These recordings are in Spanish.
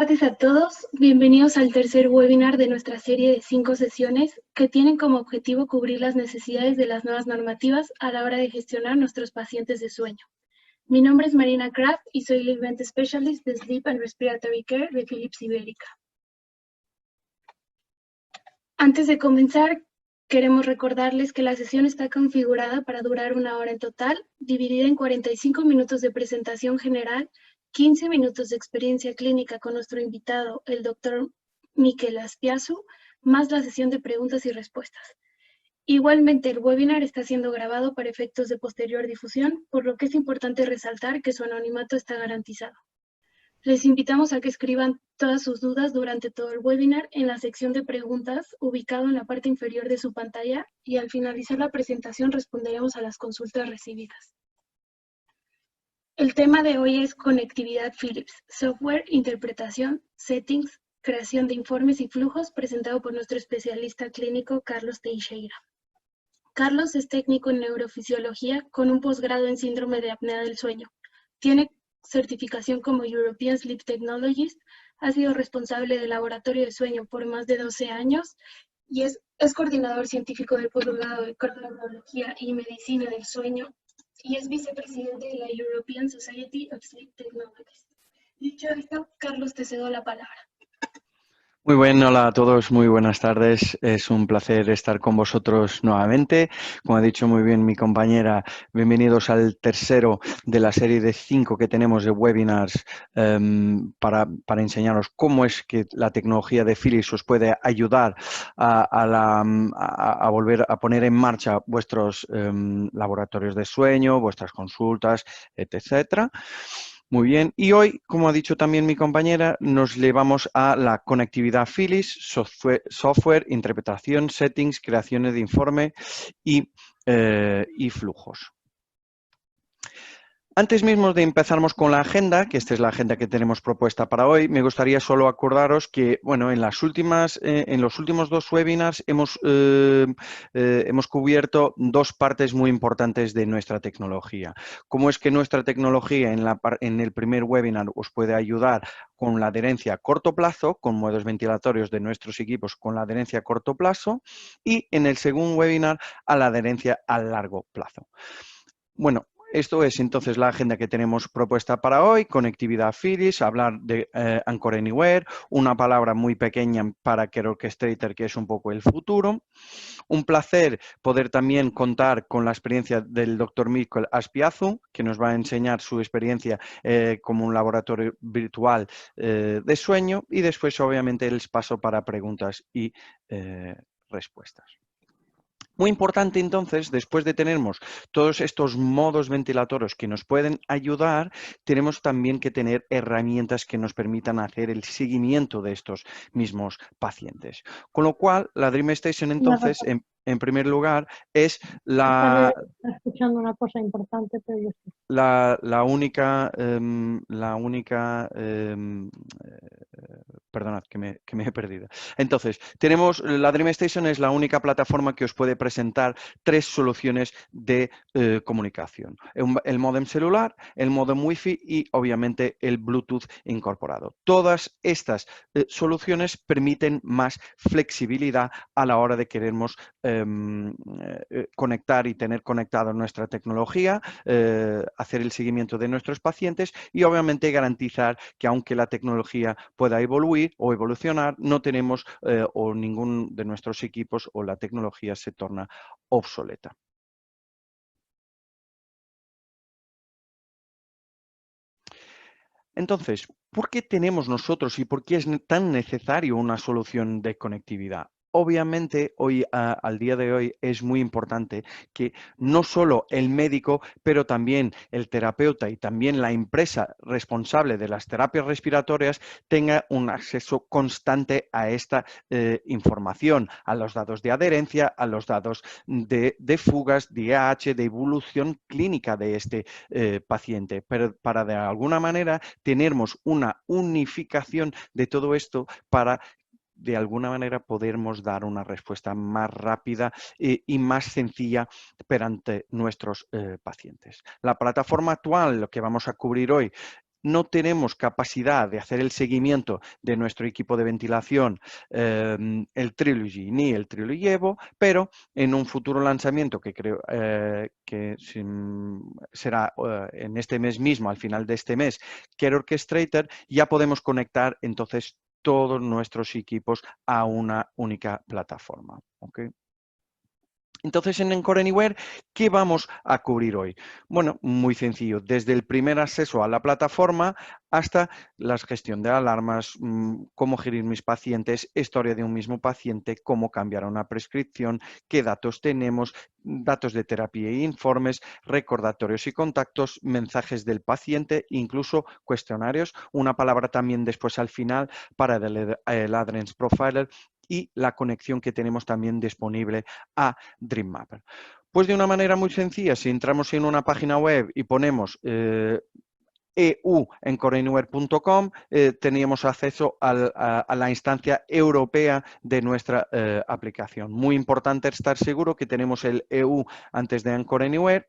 tardes a todos, bienvenidos al tercer webinar de nuestra serie de 5 sesiones que tienen como objetivo cubrir las necesidades de las nuevas normativas a la hora de gestionar nuestros pacientes de sueño. Mi nombre es Marina Kraft y soy el Event Specialist de Sleep and Respiratory Care de Philips Ibérica. Antes de comenzar, queremos recordarles que la sesión está configurada para durar 1 hora en total, dividida en 45 minutos de presentación general, 15 minutos de experiencia clínica con nuestro invitado, el doctor Miquel Aspiazu, más la sesión de preguntas y respuestas. Igualmente, el webinar está siendo grabado para efectos de posterior difusión, por lo que es importante resaltar que su anonimato está garantizado. Les invitamos a que escriban todas sus dudas durante todo el webinar en la sección de preguntas ubicado en la parte inferior de su pantalla y al finalizar la presentación responderemos a las consultas recibidas. El tema de hoy es conectividad Philips, software, interpretación, settings, creación de informes y flujos, presentado por nuestro especialista clínico Carlos Teixeira. Carlos es técnico en neurofisiología con un posgrado en síndrome de apnea del sueño. Tiene certificación como European Sleep Technologist, ha sido responsable del laboratorio de sueño por más de 12 años y es coordinador científico del posgrado de cardiología y medicina del sueño y es vicepresidente de la European Society of Sleep Technologists. Dicho esto, Carlos, te cedo la palabra. Muy bien, hola a todos, muy buenas tardes. Es un placer estar con vosotros nuevamente. Como ha dicho muy bien mi compañera, bienvenidos al tercero de la serie de 5 que tenemos de webinars para enseñaros cómo es que la tecnología de Philips os puede ayudar a volver a poner en marcha vuestros laboratorios de sueño, vuestras consultas, etcétera. Muy bien, y hoy, como ha dicho también mi compañera, nos llevamos a la conectividad Philips, software, interpretación, settings, creaciones de informe y flujos. Antes mismo de empezarmos con la agenda, que esta es la agenda que tenemos propuesta para hoy, me gustaría solo acordaros que, bueno, en los últimos 2 webinars hemos cubierto 2 partes muy importantes de nuestra tecnología. Cómo es que nuestra tecnología en el primer webinar os puede ayudar con la adherencia a corto plazo, con modos ventilatorios de nuestros equipos con la adherencia a corto plazo, y en el segundo webinar a la adherencia a largo plazo. Bueno, esto es entonces la agenda que tenemos propuesta para hoy, conectividad Philips, hablar de Anchor Anywhere, una palabra muy pequeña para Care Orchestrator, que es un poco el futuro. Un placer poder también contar con la experiencia del doctor Miquel Aspiazu, que nos va a enseñar su experiencia como un laboratorio virtual de sueño, y después obviamente el paso para preguntas y respuestas. Muy importante entonces, después de tener todos estos modos ventilatorios que nos pueden ayudar, tenemos también que tener herramientas que nos permitan hacer el seguimiento de estos mismos pacientes. Con lo cual, la DreamStation entonces, en primer lugar, es Está escuchando una cosa importante, pero yo sí. la única, perdonad que me he perdido. Entonces, tenemos la DreamStation, es la única plataforma que os puede presentar 3 soluciones de comunicación. El módem celular, el módem Wi-Fi y obviamente el Bluetooth incorporado. Todas estas soluciones permiten más flexibilidad a la hora de querernos conectar y tener conectado nuestra tecnología, hacer el seguimiento de nuestros pacientes y obviamente garantizar que aunque la tecnología pueda evoluir o evolucionar, no tenemos o ningún de nuestros equipos o la tecnología se torna obsoleta. Entonces, ¿por qué tenemos nosotros y por qué es tan necesario una solución de conectividad? Obviamente, al día de hoy es muy importante que no solo el médico, pero también el terapeuta y también la empresa responsable de las terapias respiratorias tenga un acceso constante a esta información, a los datos de adherencia, a los datos de fugas, de IAH, de evolución clínica de este paciente, pero para de alguna manera tenemos una unificación de todo esto para de alguna manera podermos dar una respuesta más rápida y más sencilla perante nuestros pacientes. La plataforma actual, lo que vamos a cubrir hoy, no tenemos capacidad de hacer el seguimiento de nuestro equipo de ventilación, el Trilogy ni el Trilogy Evo, pero en un futuro lanzamiento que creo que será en este mes mismo, al final de este mes, Care Orchestrator, ya podemos conectar entonces todos nuestros equipos a una única plataforma. ¿Okay? Entonces, en Encore Anywhere, ¿qué vamos a cubrir hoy? Bueno, muy sencillo, desde el primer acceso a la plataforma hasta la gestión de alarmas, cómo gerir mis pacientes, historia de un mismo paciente, cómo cambiar una prescripción, qué datos tenemos, datos de terapia e informes, recordatorios y contactos, mensajes del paciente, incluso cuestionarios, una palabra también después al final para el Adherence Profiler y la conexión que tenemos también disponible a DreamMapper. Pues de una manera muy sencilla, si entramos en una página web y ponemos eu.encoreanywhere.com, teníamos acceso a la instancia europea de nuestra aplicación. Muy importante estar seguro que tenemos el EU antes de Encore Anywhere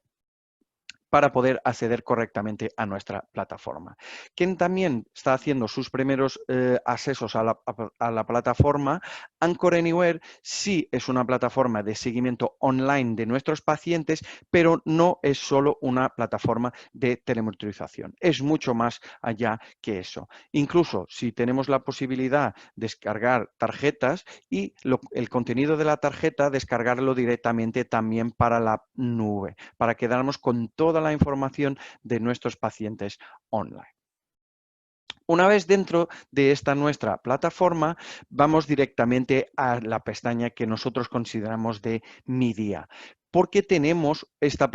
para poder acceder correctamente a nuestra plataforma. Quien también está haciendo sus primeros accesos a la plataforma, Encore Anywhere sí es una plataforma de seguimiento online de nuestros pacientes, pero no es solo una plataforma de telemonitorización. Es mucho más allá que eso. Incluso si tenemos la posibilidad de descargar tarjetas y el contenido de la tarjeta descargarlo directamente también para la nube, para quedarnos con toda la información de nuestros pacientes online. Una vez dentro de esta nuestra plataforma, vamos directamente a la pestaña que nosotros consideramos de Mi Día. ¿Por qué tenemos esta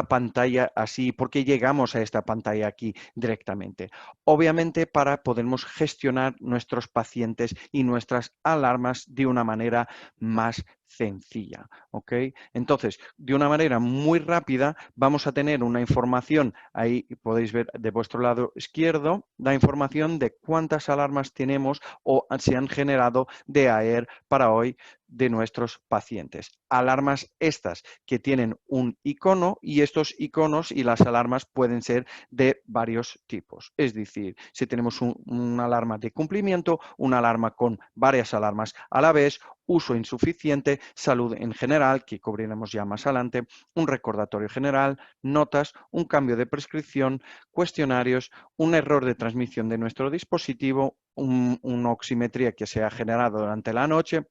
pantalla así? ¿Por qué llegamos a esta pantalla aquí directamente? Obviamente para podernos gestionar nuestros pacientes y nuestras alarmas de una manera más sencilla. ¿Ok? Entonces, de una manera muy rápida, vamos a tener una información, ahí podéis ver de vuestro lado izquierdo, la información de cuántas alarmas tenemos o se han generado de AER para hoy de nuestros pacientes. Alarmas estas que tienen un icono y estos iconos y las alarmas pueden ser de varios tipos. Es decir, si tenemos una alarma de cumplimiento, una alarma con varias alarmas a la vez, uso insuficiente, salud en general, que cubriremos ya más adelante, un recordatorio general, notas, un cambio de prescripción, cuestionarios, un error de transmisión de nuestro dispositivo, una oximetría que se ha generado durante la noche,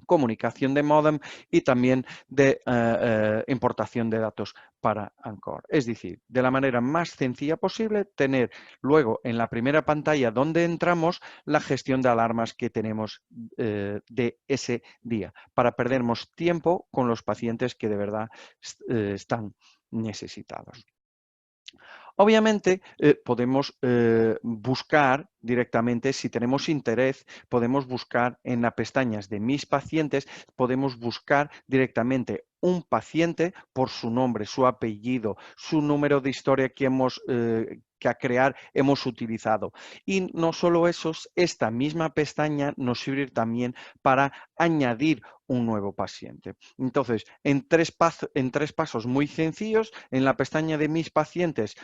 comunicación de módem y también de importación de datos para Encore. Es decir, de la manera más sencilla posible, tener luego en la primera pantalla donde entramos la gestión de alarmas que tenemos de ese día, para perdernos tiempo con los pacientes que de verdad están necesitados. Obviamente podemos buscar directamente, si tenemos interés, podemos buscar en las pestañas de mis pacientes, podemos buscar directamente un paciente por su nombre, su apellido, su número de historia que a crear hemos utilizado. Y no solo eso, esta misma pestaña nos sirve también para añadir un nuevo paciente. Entonces, en tres pasos muy sencillos, en la pestaña de mis pacientes,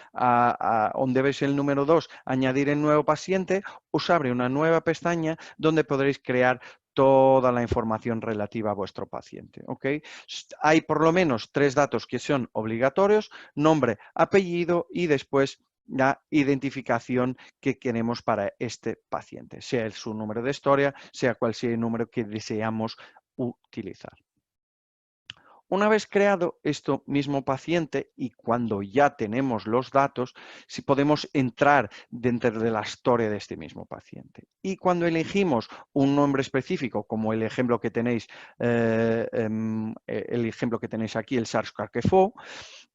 donde veis el número 2, añadir el nuevo paciente, os abre una nueva pestaña donde podréis crear toda la información relativa a vuestro paciente. ¿Okay? Hay por lo menos 3 datos que son obligatorios: nombre, apellido y después la identificación que queremos para este paciente, sea su número de historia, sea cual sea el número que deseamos utilizar. Una vez creado este mismo paciente y cuando ya tenemos los datos, si podemos entrar dentro de la historia de este mismo paciente. Y cuando elegimos un nombre específico, como el ejemplo que tenéis, aquí, el SARS-CoV-2,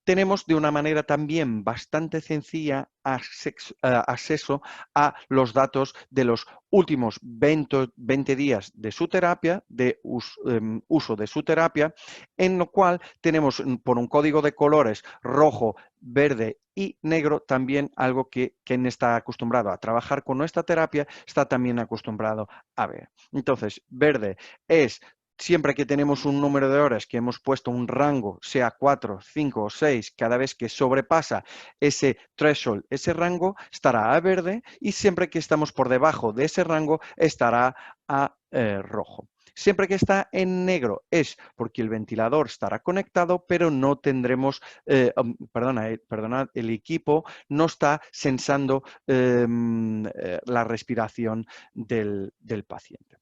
tenemos de una manera también bastante sencilla acceso a los datos de los últimos 20 días de su terapia, de uso de su terapia, en lo cual tenemos por un código de colores rojo, verde y negro también algo que quien está acostumbrado a trabajar con nuestra terapia está también acostumbrado a ver. Entonces, verde es siempre que tenemos un número de horas que hemos puesto un rango, sea 4, 5 o 6, cada vez que sobrepasa ese threshold, ese rango, estará a verde, y siempre que estamos por debajo de ese rango estará a rojo. Siempre que está en negro es porque el ventilador estará conectado, pero no tendremos, perdonad, el equipo no está sensando la respiración del paciente.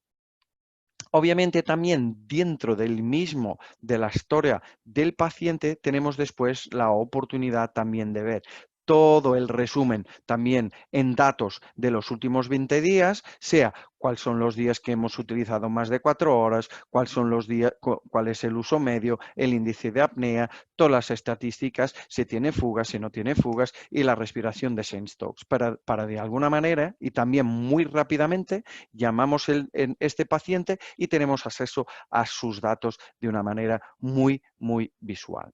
Obviamente también dentro del mismo de la historia del paciente tenemos después la oportunidad también de ver todo el resumen también en datos de los últimos 20 días, sea cuáles son los días que hemos utilizado más de 4 horas, cuáles son los días, cuál es el uso medio, el índice de apnea, todas las estadísticas, si tiene fugas, si no tiene fugas, y la respiración de Sense-Stokes, para de alguna manera y también muy rápidamente llamamos este paciente y tenemos acceso a sus datos de una manera muy, muy visual.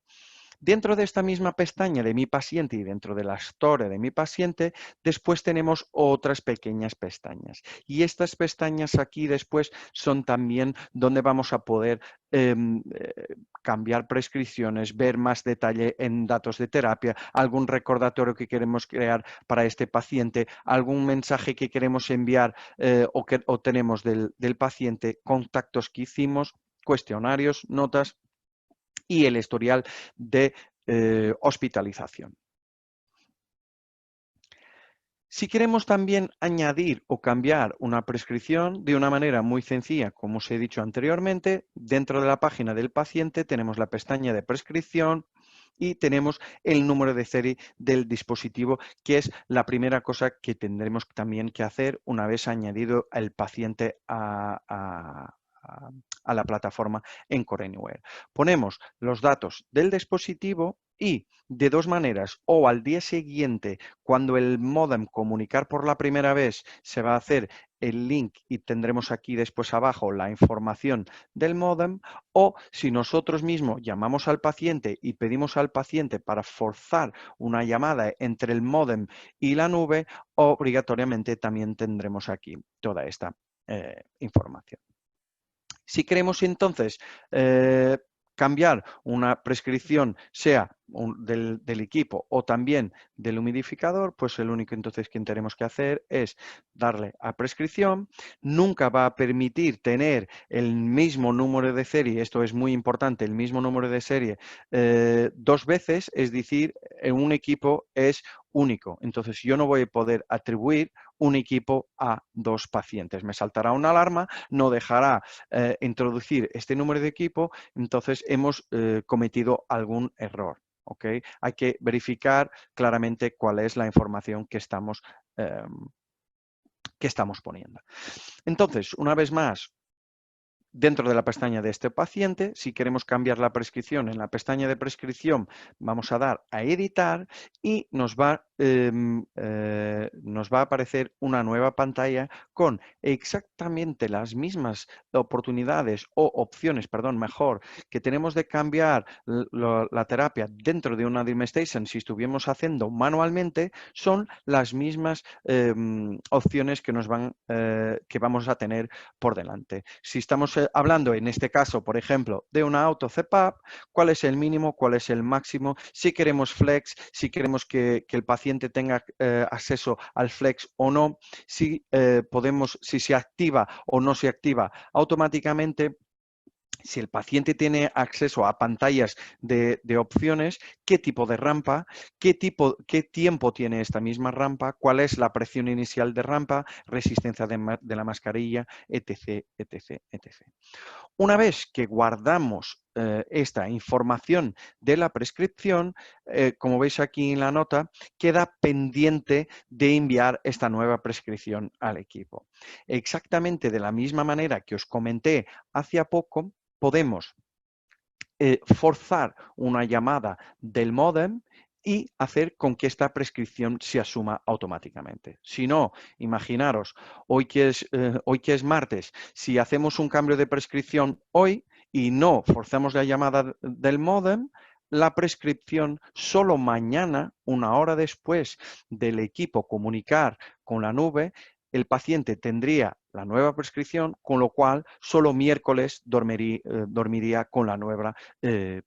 Dentro de esta misma pestaña de mi paciente y dentro de la historia de mi paciente, después tenemos otras pequeñas pestañas. Y estas pestañas aquí después son también donde vamos a poder cambiar prescripciones, ver más detalle en datos de terapia, algún recordatorio que queremos crear para este paciente, algún mensaje que queremos enviar o que obtenemos del paciente, contactos que hicimos, cuestionarios, notas y el historial de hospitalización. Si queremos también añadir o cambiar una prescripción de una manera muy sencilla, como os he dicho anteriormente, dentro de la página del paciente tenemos la pestaña de prescripción y tenemos el número de serie del dispositivo, que es la primera cosa que tendremos también que hacer una vez añadido el paciente a la plataforma en CoreAnywhere. Ponemos los datos del dispositivo y de dos maneras, o al día siguiente, cuando el módem comunicar por la primera vez, se va a hacer el link y tendremos aquí después abajo la información del módem, o si nosotros mismos llamamos al paciente y pedimos al paciente para forzar una llamada entre el módem y la nube, obligatoriamente también tendremos aquí toda esta información. Si queremos entonces cambiar una prescripción, sea del equipo o también del humidificador, pues el único entonces que tenemos que hacer es darle a prescripción. Nunca va a permitir tener el mismo número de serie, esto es muy importante, el mismo número de serie dos veces, es decir, en un equipo es único. Entonces yo no voy a poder atribuir un equipo a dos pacientes. Me saltará una alarma, no dejará introducir este número de equipo, entonces hemos cometido algún error. ¿Okay? Hay que verificar claramente cuál es la información que estamos poniendo. Entonces, una vez más, dentro de la pestaña de este paciente, si queremos cambiar la prescripción, en la pestaña de prescripción vamos a dar a editar y nos va a aparecer una nueva pantalla con exactamente las mismas oportunidades o opciones, perdón, mejor, que tenemos de cambiar la terapia dentro de una DreamStation si estuviéramos haciendo manualmente, son las mismas opciones que que vamos a tener por delante. Si estamos hablando en este caso, por ejemplo, de una auto CPAP, ¿cuál es el mínimo? ¿Cuál es el máximo? Si queremos flex, si queremos que el paciente tenga acceso al flex o no, si se activa o no se activa automáticamente. Si el paciente tiene acceso a pantallas de opciones, qué tipo de rampa, qué tiempo tiene esta misma rampa, cuál es la presión inicial de rampa, resistencia de la mascarilla, etc, etc, etc. Una vez que guardamos esta información de la prescripción, como veis aquí en la nota, queda pendiente de enviar esta nueva prescripción al equipo. Exactamente de la misma manera que os comenté hace poco, podemos forzar una llamada del módem y hacer con que esta prescripción se asuma automáticamente. Si no, imaginaros, hoy que es martes, si hacemos un cambio de prescripción hoy y no forzamos la llamada del módem, la prescripción solo mañana, una hora después del equipo comunicar con la nube, el paciente tendría la nueva prescripción, con lo cual solo miércoles dormiría con la nueva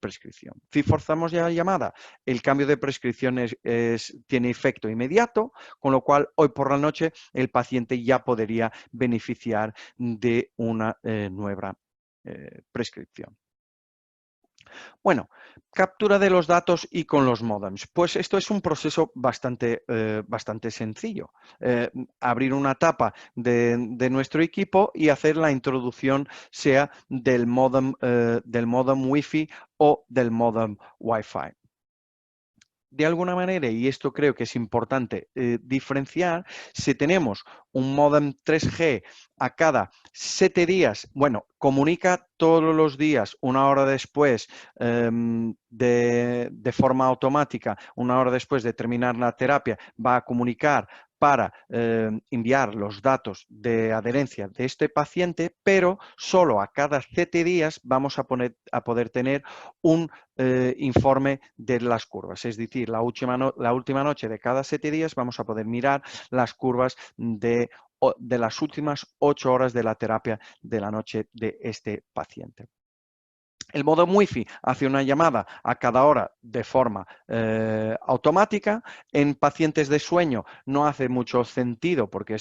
prescripción. Si forzamos ya la llamada, el cambio de prescripción tiene efecto inmediato, con lo cual hoy por la noche el paciente ya podría beneficiar de una nueva prescripción. Bueno, captura de los datos y con los módems. Pues esto es un proceso bastante sencillo. Abrir una tapa de nuestro equipo y hacer la introducción, sea del módem Wi-Fi o del módem Wi-Fi. De alguna manera, y esto creo que es importante diferenciar, si tenemos un módem 3G a cada 7 días, bueno, comunica todos los días, una hora después de forma automática, una hora después de terminar la terapia, va a comunicar para enviar los datos de adherencia de este paciente, pero solo a cada 7 días vamos a poder tener un informe de las curvas. Es decir, la última noche de cada 7 días vamos a poder mirar las curvas de las últimas 8 horas de la terapia de la noche de este paciente. El módem Wi-Fi hace una llamada a cada hora de forma automática. En pacientes de sueño no hace mucho sentido, porque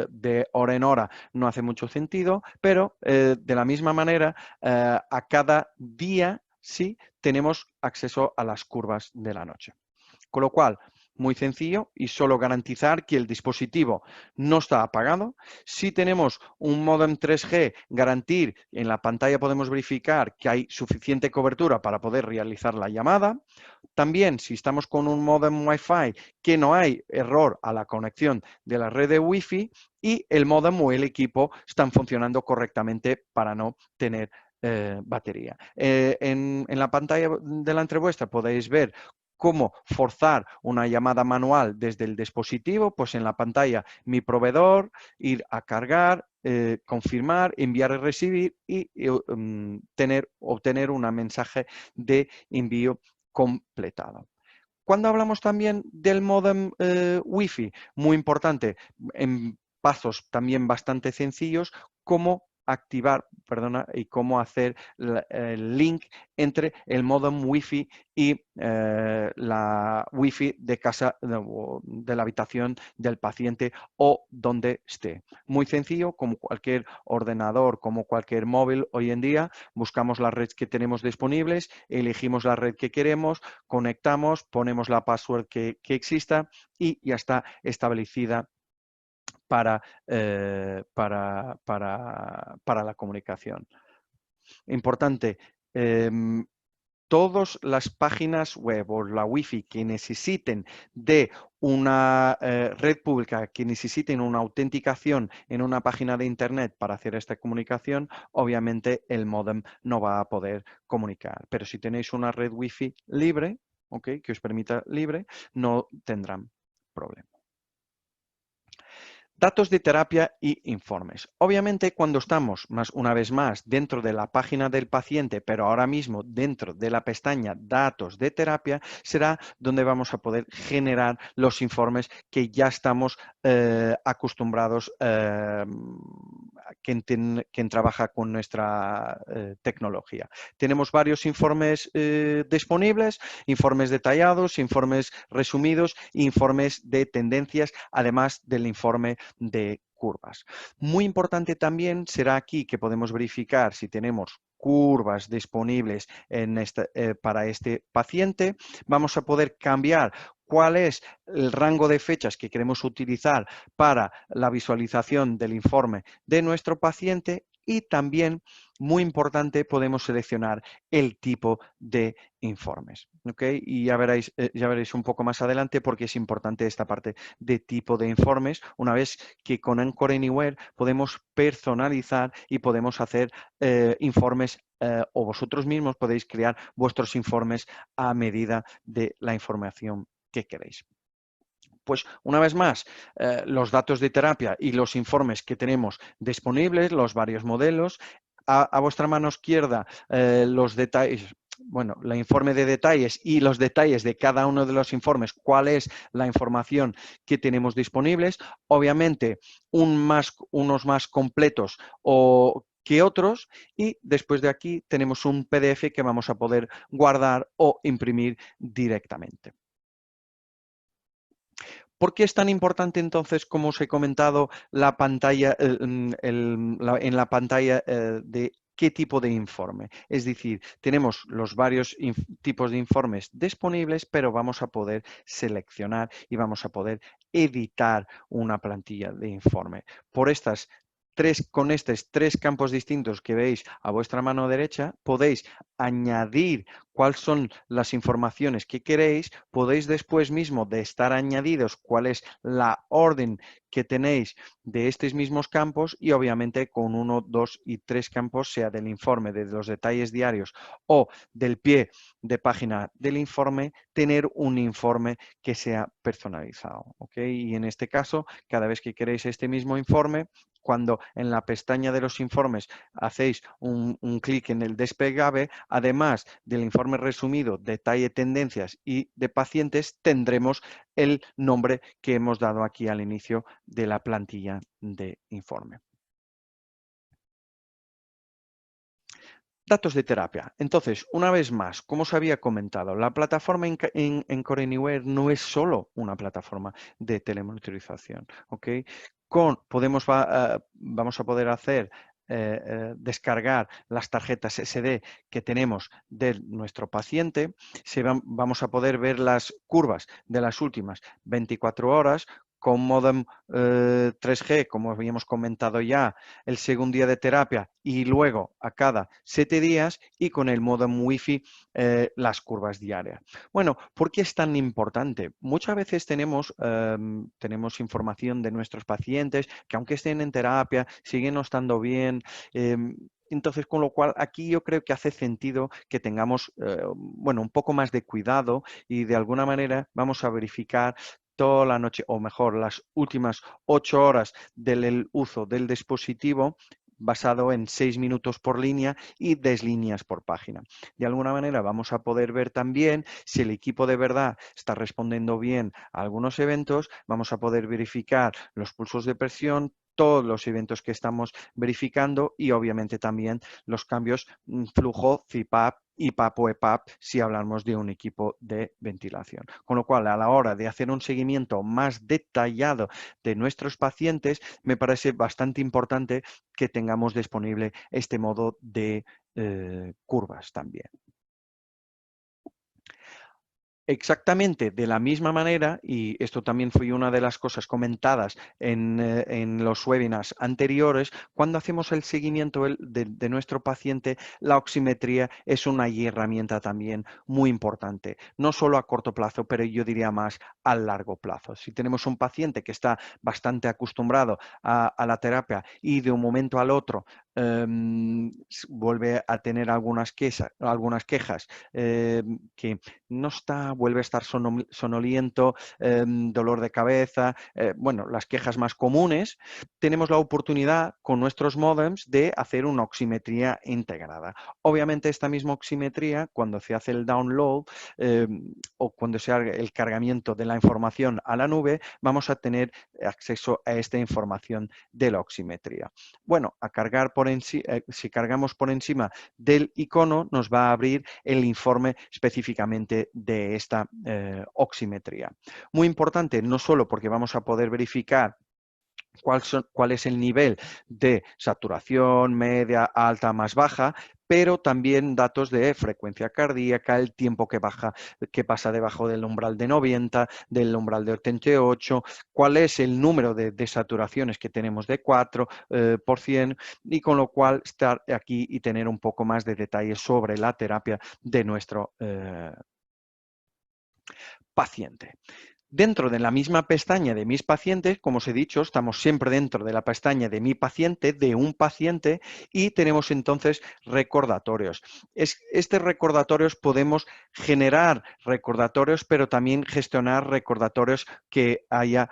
de hora en hora no hace mucho sentido, pero de la misma manera, a cada día sí tenemos acceso a las curvas de la noche. Con lo cual, muy sencillo y solo garantizar que el dispositivo no está apagado. Si tenemos un módem 3G, garantir, en la pantalla podemos verificar que hay suficiente cobertura para poder realizar la llamada. También, si estamos con un módem Wi-Fi, que no hay error a la conexión de la red de Wi-Fi y el módem o el equipo están funcionando correctamente para no tener batería. En la pantalla delante vuestra podéis ver cómo forzar una llamada manual desde el dispositivo, pues en la pantalla mi proveedor, ir a cargar, confirmar, enviar y recibir y obtener un mensaje de envío completado. Cuando hablamos también del módem Wi-Fi, muy importante, en pasos también bastante sencillos, cómo activar, y cómo hacer el link entre el módem Wi-Fi y la Wi-Fi de casa, de la habitación del paciente o donde esté. Muy sencillo, como cualquier ordenador, como cualquier móvil hoy en día, buscamos las redes que tenemos disponibles, elegimos la red que queremos, conectamos, ponemos la password que exista y ya está establecida para la comunicación. Importante, todas las páginas web o la Wi-Fi que necesiten de una red pública, que necesiten una autenticación en una página de Internet para hacer esta comunicación, obviamente el módem no va a poder comunicar. Pero si tenéis una red Wi-Fi libre, ¿okay?, que os permita libre, no tendrán problema. Datos de terapia y informes. Obviamente, cuando estamos, una vez más, dentro de la página del paciente, pero ahora mismo dentro de la pestaña Datos de terapia, será donde vamos a poder generar los informes que ya estamos acostumbrados quien trabaja con nuestra tecnología. Tenemos varios informes disponibles, informes detallados, informes resumidos, informes de tendencias, además del informe de curvas. Muy importante también será aquí que podemos verificar si tenemos curvas disponibles para este paciente. Vamos a poder cambiar cuál es el rango de fechas que queremos utilizar para la visualización del informe de nuestro paciente y también, muy importante, podemos seleccionar el tipo de informes. ¿Okay? Y ya veréis un poco más adelante porque es importante esta parte de tipo de informes, una vez que con Encore Anywhere podemos personalizar y podemos hacer informes o vosotros mismos podéis crear vuestros informes a medida de la información que queréis. Pues una vez más, los datos de terapia y los informes que tenemos disponibles, los varios modelos. A vuestra mano izquierda los detalles, bueno, el informe de detalles y los detalles de cada uno de los informes, cuál es la información que tenemos disponibles. Obviamente, unos más completos que otros, y después de aquí tenemos un PDF que vamos a poder guardar o imprimir directamente. ¿Por qué es tan importante entonces, como os he comentado, la pantalla, en la pantalla de qué tipo de informe? Es decir, tenemos los varios tipos de informes disponibles, pero vamos a poder seleccionar y vamos a poder editar una plantilla de informe. Con estos tres campos distintos que veis a vuestra mano derecha, podéis añadir cuáles son las informaciones que queréis, podéis después mismo de estar añadidos cuál es la orden que tenéis de estos mismos campos y obviamente con 1, 2 y 3 campos, sea del informe, de los detalles diarios o del pie de página del informe, tener un informe que sea personalizado. ¿Ok? Y en este caso, cada vez que queréis este mismo informe, cuando en la pestaña de los informes hacéis un clic en el desplegable, además del informe resumido, detalle, tendencias y de pacientes, tendremos el nombre que hemos dado aquí al inicio de la plantilla de informe. Datos de terapia. Entonces, una vez más, como os había comentado, la plataforma en Core Anywhere no es solo una plataforma de telemonitorización. ¿Okay? Vamos a poder hacer descargar las tarjetas SD que tenemos de nuestro paciente. Vamos a poder ver las curvas de las últimas 24 horas con modem 3G, como habíamos comentado ya, el segundo día de terapia y luego a cada 7 días y con el modem Wi-Fi las curvas diarias. Bueno, ¿por qué es tan importante? Muchas veces tenemos información de nuestros pacientes que aunque estén en terapia, siguen no estando bien. Entonces, con lo cual, aquí yo creo que hace sentido que tengamos, bueno, un poco más de cuidado y de alguna manera vamos a verificar toda la noche, o mejor, las últimas 8 horas del uso del dispositivo basado en 6 minutos por línea y 10 líneas por página. De alguna manera vamos a poder ver también si el equipo de verdad está respondiendo bien a algunos eventos, vamos a poder verificar los pulsos de presión, todos los eventos que estamos verificando y obviamente también los cambios flujo, CPAP y PAP o EPAP si hablamos de un equipo de ventilación. Con lo cual, a la hora de hacer un seguimiento más detallado de nuestros pacientes, me parece bastante importante que tengamos disponible este modo de curvas también. Exactamente de la misma manera, y esto también fue una de las cosas comentadas en los webinars anteriores, cuando hacemos el seguimiento de nuestro paciente, la oximetría es una herramienta también muy importante, no solo a corto plazo, pero yo diría más a largo plazo. Si tenemos un paciente que está bastante acostumbrado a la terapia y de un momento al otro vuelve a tener algunas quejas que no está, vuelve a estar sonoliento, dolor de cabeza, bueno, las quejas más comunes, tenemos la oportunidad con nuestros modems de hacer una oximetría integrada. Obviamente esta misma oximetría, cuando se hace el download o cuando se haga el cargamiento de la información a la nube, vamos a tener acceso a esta información de la oximetría. Bueno, si cargamos por encima del icono, nos va a abrir el informe específicamente de esta oximetría. Muy importante, no solo porque vamos a poder verificar cuál es el nivel de saturación, media, alta, más baja, pero también datos de frecuencia cardíaca, el tiempo que pasa debajo del umbral de 90, del umbral de 88, cuál es el número de saturaciones que tenemos de 4%, y con lo cual estar aquí y tener un poco más de detalles sobre la terapia de nuestro paciente. Dentro de la misma pestaña de mis pacientes, como os he dicho, estamos siempre dentro de la pestaña de mi paciente, de un paciente, y tenemos entonces recordatorios. Estos recordatorios podemos generar recordatorios, pero también gestionar recordatorios que haya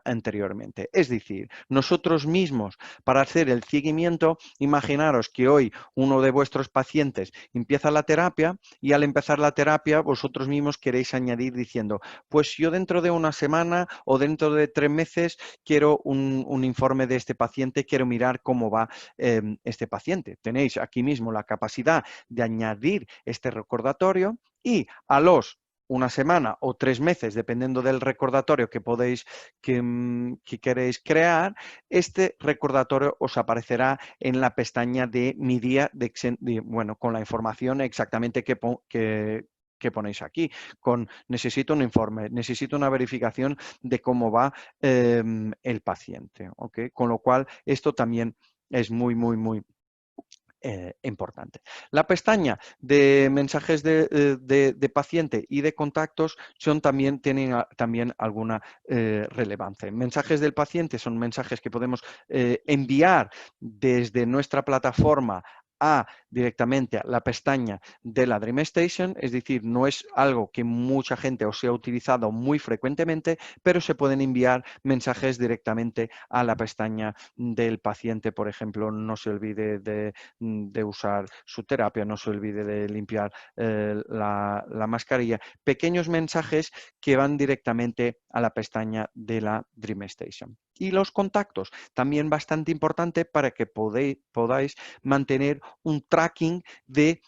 anteriormente. Es decir, nosotros mismos, para hacer el seguimiento, imaginaros que hoy uno de vuestros pacientes empieza la terapia y al empezar la terapia vosotros mismos queréis añadir diciendo, pues yo dentro de una semana o dentro de 3 meses quiero un informe de este paciente, quiero mirar cómo va este paciente. Tenéis aquí mismo la capacidad de añadir este recordatorio y a los una semana o 3 meses, dependiendo del recordatorio que que queréis crear, este recordatorio os aparecerá en la pestaña de mi día, bueno, con la información exactamente que ponéis aquí, con necesito un informe, necesito una verificación de cómo va el paciente, ¿ok? Con lo cual, esto también es muy importante. La pestaña de mensajes de paciente y de contactos tienen también alguna relevancia. Mensajes del paciente son mensajes que podemos enviar desde nuestra plataforma directamente a la pestaña de la DreamStation, es decir, no es algo que mucha gente os ha utilizado muy frecuentemente, pero se pueden enviar mensajes directamente a la pestaña del paciente. Por ejemplo, no se olvide de usar su terapia, no se olvide de limpiar la mascarilla. Pequeños mensajes que van directamente a la pestaña de la DreamStation. Y los contactos, también bastante importante para que podáis mantener un tracking de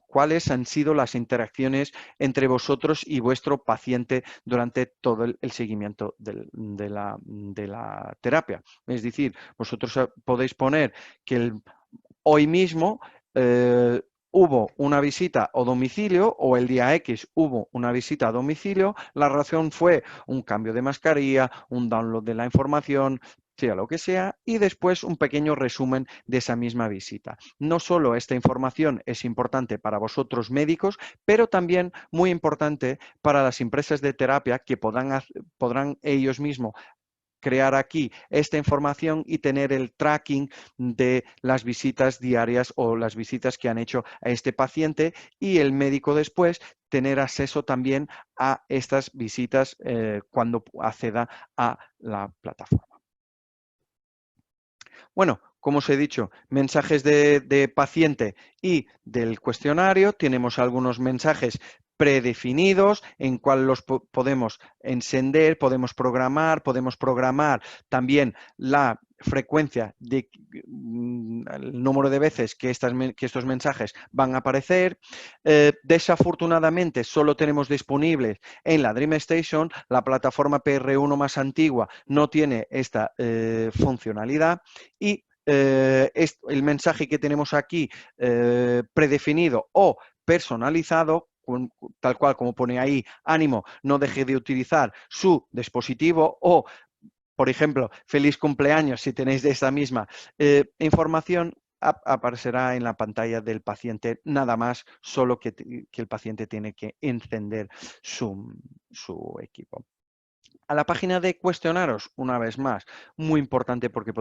cuáles han sido las interacciones entre vosotros y vuestro paciente durante todo el seguimiento de la terapia. Es decir, vosotros podéis poner que hoy mismo hubo una visita a domicilio o el día X hubo una visita a domicilio, la razón fue un cambio de mascarilla, un download de la información, sea lo que sea, y después un pequeño resumen de esa misma visita. No solo esta información es importante para vosotros médicos, pero también muy importante para las empresas de terapia que podrán ellos mismos crear aquí esta información y tener el tracking de las visitas diarias o las visitas que han hecho a este paciente y el médico después tener acceso también a estas visitas cuando acceda a la plataforma. Bueno, como os he dicho, mensajes de paciente y del cuestionario. Tenemos algunos mensajes predefinidos en cual los podemos encender, podemos programar también la frecuencia de el número de veces que estos mensajes van a aparecer. Desafortunadamente solo tenemos disponibles en la DreamStation, la plataforma PR1 más antigua no tiene esta funcionalidad y el mensaje que tenemos aquí predefinido o personalizado, tal cual como pone ahí, ánimo, no deje de utilizar su dispositivo o, por ejemplo, feliz cumpleaños si tenéis de esa misma información, aparecerá en la pantalla del paciente nada más, solo que el paciente tiene que encender su equipo. A la página de cuestionarios, una vez más, muy importante porque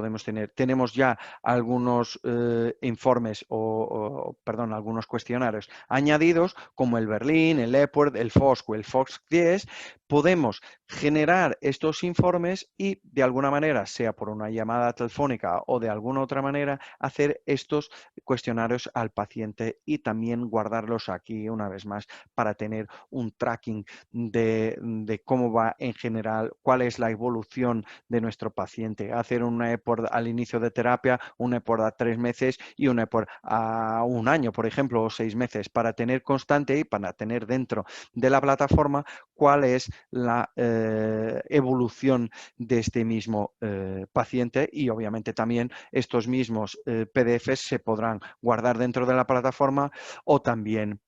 tenemos ya algunos informes perdón, algunos cuestionarios añadidos como el Berlín, el Epworth, el FOSC o el FOSC-10. Podemos generar estos informes y de alguna manera, sea por una llamada telefónica o de alguna otra manera, hacer estos cuestionarios al paciente y también guardarlos aquí una vez más para tener un tracking de cómo va en general, cuál es la evolución de nuestro paciente. Hacer una EPOR al inicio de terapia, una EPOR a 3 meses y una EPOR a 1 año, por ejemplo, o 6 meses, para tener constante y para tener dentro de la plataforma cuál es la evolución de este mismo paciente y obviamente también estos mismos PDFs se podrán guardar dentro de la plataforma o también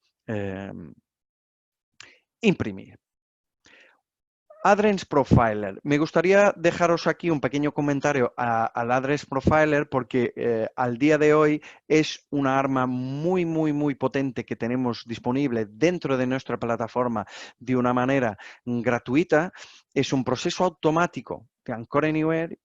imprimir. Adherence Profiler. Me gustaría dejaros aquí un pequeño comentario al Adherence Profiler porque al día de hoy es una arma muy, muy, muy potente que tenemos disponible dentro de nuestra plataforma de una manera gratuita. Es un proceso automático de Anchor Anywhere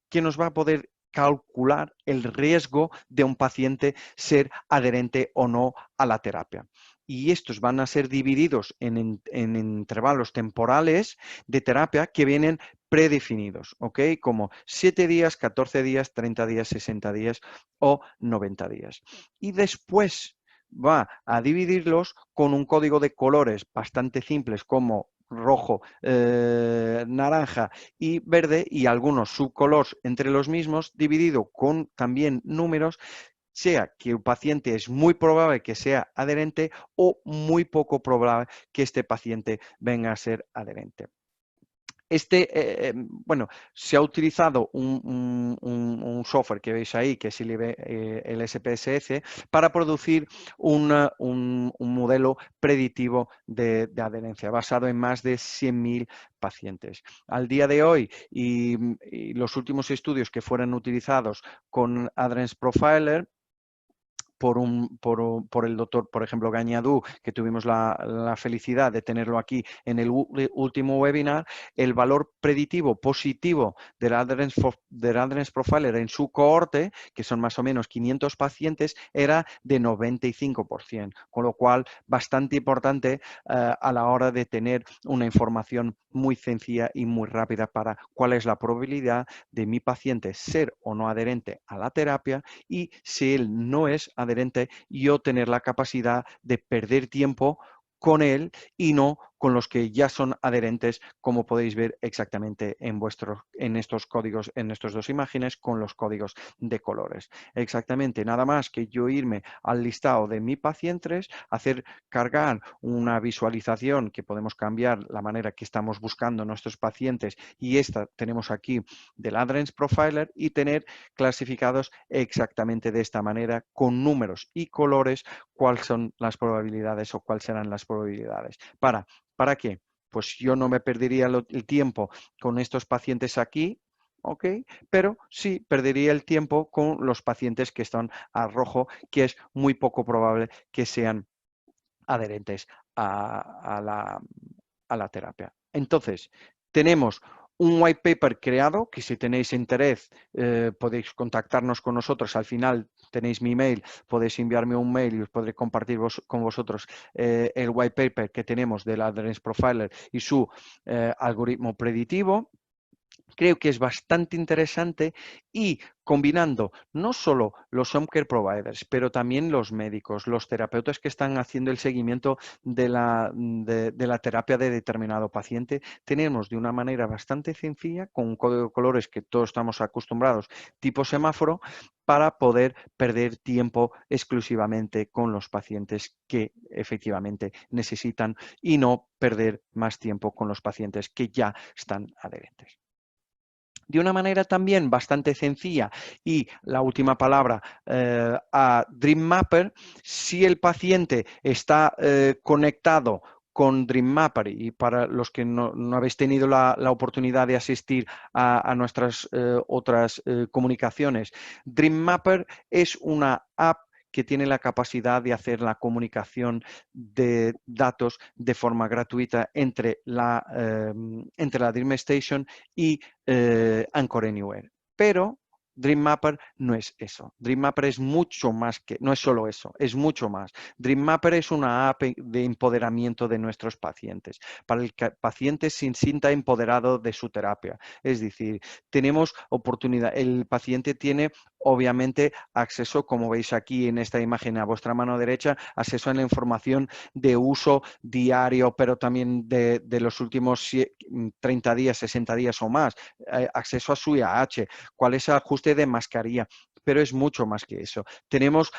que nos va a poder calcular el riesgo de un paciente ser adherente o no a la terapia. Y estos van a ser divididos en intervalos temporales de terapia que vienen predefinidos, ¿ok? Como 7 días, 14 días, 30 días, 60 días o 90 días. Y después va a dividirlos con un código de colores bastante simples como rojo, naranja y verde y algunos subcolores entre los mismos, dividido con también números, sea que el paciente es muy probable que sea adherente o muy poco probable que este paciente venga a ser adherente. Bueno, se ha utilizado un software que veis ahí, que es el SPSS, para producir un modelo predictivo de adherencia, basado en más de 100.000 pacientes. Al día de hoy, y los últimos estudios que fueron utilizados con Adherence Profiler, por el doctor, por ejemplo, Gañadú, que tuvimos la felicidad de tenerlo aquí en el último webinar, el valor predictivo positivo del Adherence Profiler en su cohorte, que son más o menos 500 pacientes, era de 95%, con lo cual bastante importante a la hora de tener una información muy sencilla y muy rápida para cuál es la probabilidad de mi paciente ser o no adherente a la terapia, y si él no es adherente, yo tener la capacidad de perder tiempo con él y no con los que ya son adherentes, como podéis ver exactamente en estos códigos, en estas dos imágenes, con los códigos de colores. Exactamente, nada más que yo irme al listado de mis pacientes, hacer cargar una visualización que podemos cambiar la manera que estamos buscando nuestros pacientes, y esta tenemos aquí del Adherence Profiler, y tener clasificados exactamente de esta manera, con números y colores, cuáles son las probabilidades o cuáles serán las probabilidades. ¿Para qué? Pues yo no me perdería el tiempo con estos pacientes aquí, ¿ok? Pero sí perdería el tiempo con los pacientes que están a rojo, que es muy poco probable que sean adherentes a la terapia. Entonces, tenemos un white paper creado, que si tenéis interés podéis contactarnos con nosotros. Al final tenéis mi email, podéis enviarme un mail y os podré compartir con vosotros el white paper que tenemos del Adherence Profiler y su algoritmo predictivo. Creo que es bastante interesante, y combinando no solo los home care providers, pero también los médicos, los terapeutas que están haciendo el seguimiento de la terapia de determinado paciente, tenemos de una manera bastante sencilla, con un código de colores que todos estamos acostumbrados, tipo semáforo, para poder perder tiempo exclusivamente con los pacientes que efectivamente necesitan y no perder más tiempo con los pacientes que ya están adherentes. De una manera también bastante sencilla, y la última palabra a Dream Mapper, si el paciente está conectado con Dream Mapper, y para los que no habéis tenido la oportunidad de asistir a nuestras otras comunicaciones, Dream Mapper es una app que tiene la capacidad de hacer la comunicación de datos de forma gratuita entre la Dream Station y Anchor Anywhere. Pero Dream Mapper no es eso. Dream Mapper es mucho más que, no es solo eso, es mucho más. Dream Mapper es una app de empoderamiento de nuestros pacientes, para el que el paciente se sienta empoderado de su terapia. Es decir, tenemos oportunidad, el paciente tiene obviamente acceso, como veis aquí en esta imagen a vuestra mano derecha, acceso a la información de uso diario, pero también de los últimos 30 días, 60 días o más, acceso a su IAH, cuál es el ajuste de mascarilla, pero es mucho más que eso. Tenemos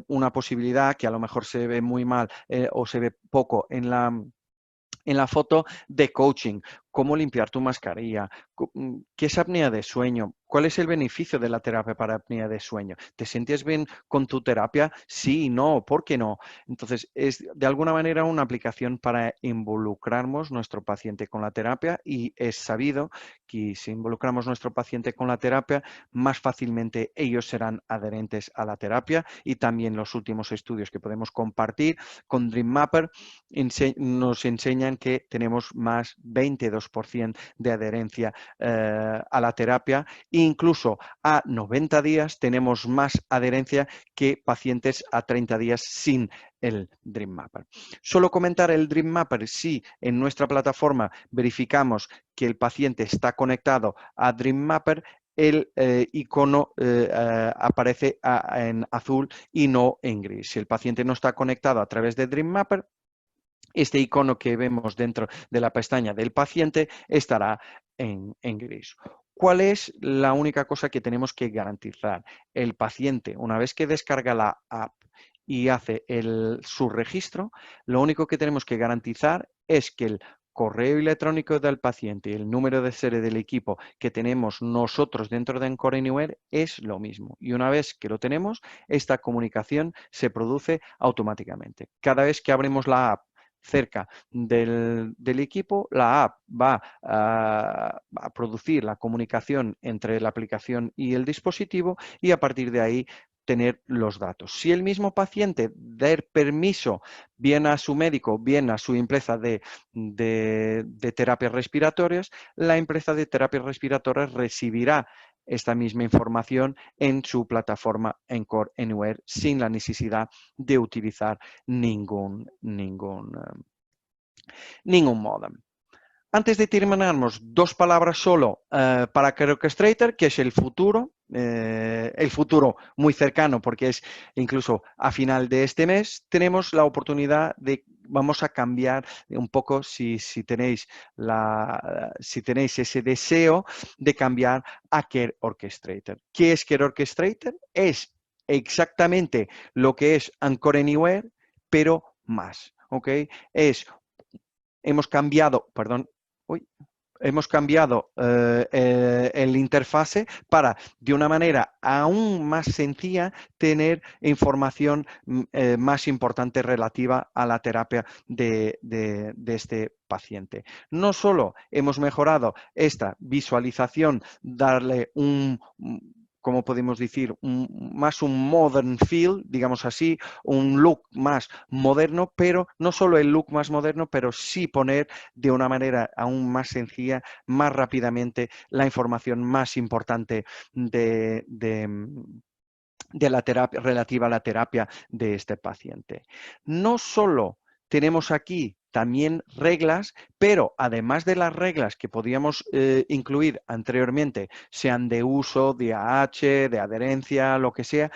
una posibilidad que a lo mejor se ve muy mal o se ve poco en la foto, de coaching, cómo limpiar tu mascarilla, qué es apnea de sueño, cuál es el beneficio de la terapia para apnea de sueño. ¿Te sientes bien con tu terapia? Sí, no, ¿por qué no? Entonces, es de alguna manera una aplicación para involucrarnos nuestro paciente con la terapia y es sabido que si involucramos nuestro paciente con la terapia, más fácilmente ellos serán adherentes a la terapia y también los últimos estudios que podemos compartir con Dream Mapper nos enseñan que tenemos más 22% de adherencia a la terapia e incluso a 90 días tenemos más adherencia que pacientes a 30 días sin el Dream Mapper. Solo comentar el Dream Mapper si en nuestra plataforma verificamos que el paciente está conectado a Dream Mapper, el icono aparece en azul y no en gris. Si el paciente no está conectado a través de Dream Mapper, este icono que vemos dentro de la pestaña del paciente estará en gris. ¿Cuál es la única cosa que tenemos que garantizar? El paciente, una vez que descarga la app y hace su registro, lo único que tenemos que garantizar es que el correo electrónico del paciente y el número de serie del equipo que tenemos nosotros dentro de Encore Anywhere es lo mismo. Y una vez que lo tenemos, esta comunicación se produce automáticamente. Cada vez que abrimos la app cerca del equipo, la app va a producir la comunicación entre la aplicación y el dispositivo y a partir de ahí tener los datos. Si el mismo paciente da permiso bien a su médico, bien a su empresa de terapias respiratorias, la empresa de terapias respiratorias recibirá esta misma información en su plataforma Encore Anywhere sin la necesidad de utilizar ningún modem. Antes de terminarnos, dos palabras solo para Care Orchestrator, que es el futuro muy cercano, porque es incluso a final de este mes, tenemos la oportunidad de, vamos a cambiar un poco si tenéis ese deseo de cambiar a Care Orchestrator. ¿Qué es Care Orchestrator? Es exactamente lo que es Encore Anywhere, pero más, ¿ok? Hemos cambiado el interfase para, de una manera aún más sencilla, tener información más importante relativa a la terapia de este paciente. No solo hemos mejorado esta visualización, darle como podemos decir, más un modern feel, digamos así, un look más moderno, pero no solo el look más moderno, pero sí poner de una manera aún más sencilla, más rápidamente, la información más importante de la terapia, relativa a la terapia de este paciente. No solo tenemos aquí también reglas, pero además de las reglas que podíamos incluir anteriormente, sean de uso, de AH, de adherencia, lo que sea,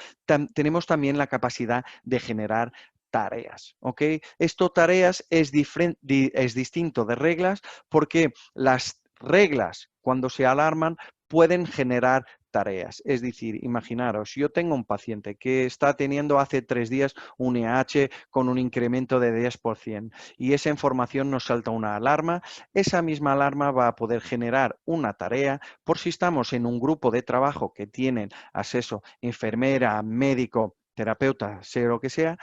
tenemos también la capacidad de generar tareas, ¿ok? Esto tareas es distinto de reglas porque las reglas, cuando se alarman, pueden generar tareas. Es decir, imaginaros, yo tengo un paciente que está teniendo hace 3 días un EH con un incremento de 10% y esa información nos salta una alarma. Esa misma alarma va a poder generar una tarea por si estamos en un grupo de trabajo que tienen acceso enfermera, médico, terapeuta, sea lo que sea,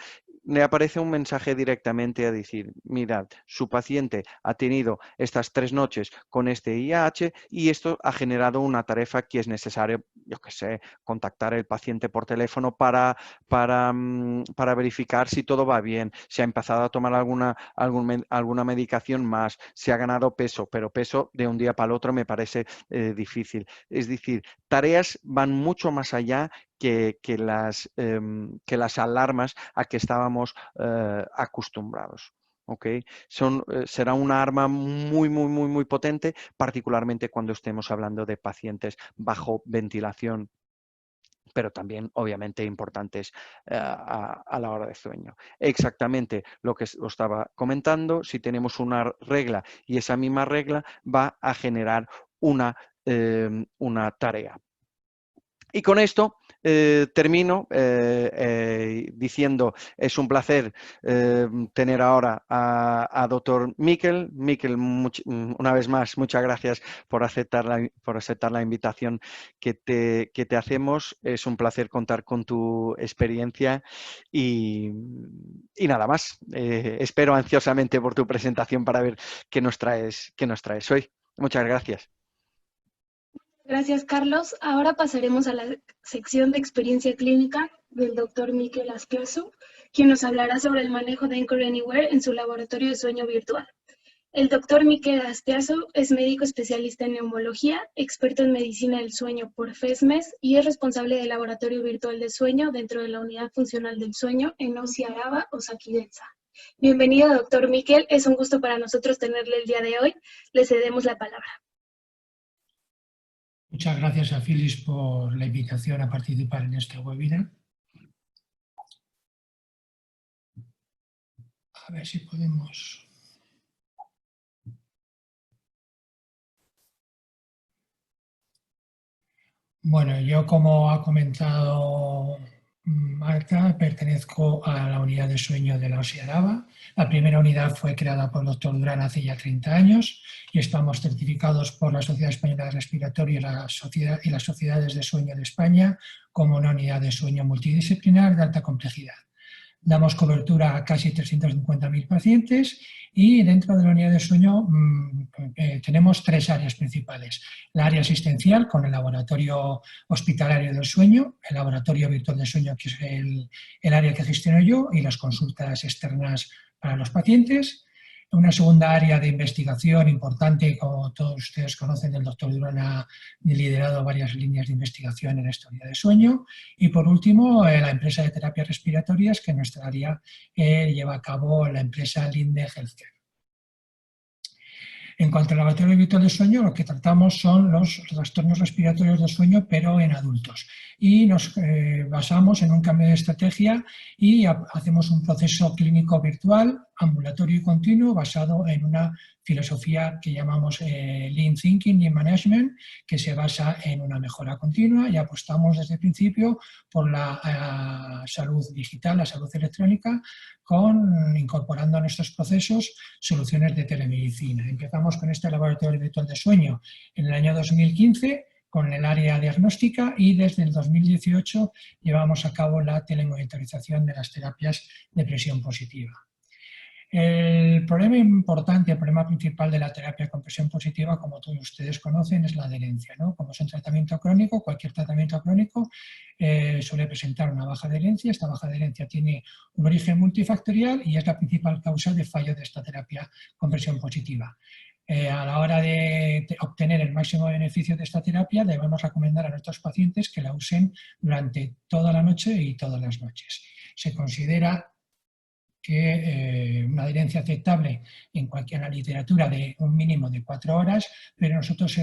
le aparece un mensaje directamente a decir, mirad, su paciente ha tenido estas 3 noches con este IAH y esto ha generado una tarea que es necesario, yo qué sé, contactar al paciente por teléfono para verificar si todo va bien, si ha empezado a tomar alguna medicación más, si ha ganado peso, pero peso de un día para el otro me parece difícil. Es decir, tareas van mucho más allá que las alarmas a que estábamos acostumbrados. ¿Okay? Será una arma muy potente, particularmente cuando estemos hablando de pacientes bajo ventilación, pero también obviamente importantes a la hora de sueño. Exactamente lo que os estaba comentando, si tenemos una regla y esa misma regla va a generar una tarea. Y con esto termino diciendo, es un placer tener ahora a doctor Miquel. Miquel, una vez más, muchas gracias por aceptar la invitación que te hacemos. Es un placer contar con tu experiencia y nada más. Espero ansiosamente por tu presentación para ver qué nos traes hoy. Muchas gracias. Gracias, Carlos. Ahora pasaremos a la sección de experiencia clínica del doctor Miquel Azpiazu, quien nos hablará sobre el manejo de Anchor Anywhere en su laboratorio de sueño virtual. El doctor Miquel Azpiazu es médico especialista en neumología, experto en medicina del sueño por FESMES y es responsable del laboratorio virtual de sueño dentro de la unidad funcional del sueño en OSI Araba, Osakidecha. Bienvenido, doctor Miquel. Es un gusto para nosotros tenerle el día de hoy. Le cedemos la palabra. Muchas gracias a Phyllis por la invitación a participar en este webinar. A ver si podemos... Bueno, yo, como ha comentado Marta, pertenezco a la unidad de sueño de la OSI Araba. La primera unidad fue creada por el doctor Durán hace ya 30 años y estamos certificados por la Sociedad Española de Respiratorio y las sociedades de sueño de España como una unidad de sueño multidisciplinar de alta complejidad. Damos cobertura a casi 350.000 pacientes y dentro de la unidad de sueño tenemos 3 áreas principales. La área asistencial con el laboratorio hospitalario del sueño, el laboratorio virtual del sueño, que es el área que gestiono yo, y las consultas externas para los pacientes. Una segunda área de investigación importante, como todos ustedes conocen, el doctor Durán ha liderado varias líneas de investigación en esta unidad de sueño. Y por último, la empresa de terapias respiratorias, que en nuestra área lleva a cabo la empresa Linde Healthcare. En cuanto al laboratorio virtual de sueño, lo que tratamos son los trastornos respiratorios del sueño, pero en adultos. Y nos basamos en un cambio de estrategia y hacemos un proceso clínico virtual, ambulatorio y continuo, basado en una filosofía que llamamos Lean Thinking, Lean Management, que se basa en una mejora continua, y apostamos desde el principio por la salud digital, la salud electrónica, incorporando a nuestros procesos soluciones de telemedicina. Empezamos con este laboratorio virtual de sueño en el año 2015 con el área diagnóstica y desde el 2018 llevamos a cabo la telemonitorización de las terapias de presión positiva. El problema importante, el problema principal de la terapia con presión positiva, como todos ustedes conocen, es la adherencia, ¿no? Como es un tratamiento crónico, cualquier tratamiento crónico suele presentar una baja adherencia. Esta baja adherencia tiene un origen multifactorial y es la principal causa de fallo de esta terapia con presión positiva. A la hora de obtener el máximo beneficio de esta terapia, debemos recomendar a nuestros pacientes que la usen durante toda la noche y todas las noches. Se considera que una adherencia aceptable en la literatura de un mínimo de 4 horas, pero nosotros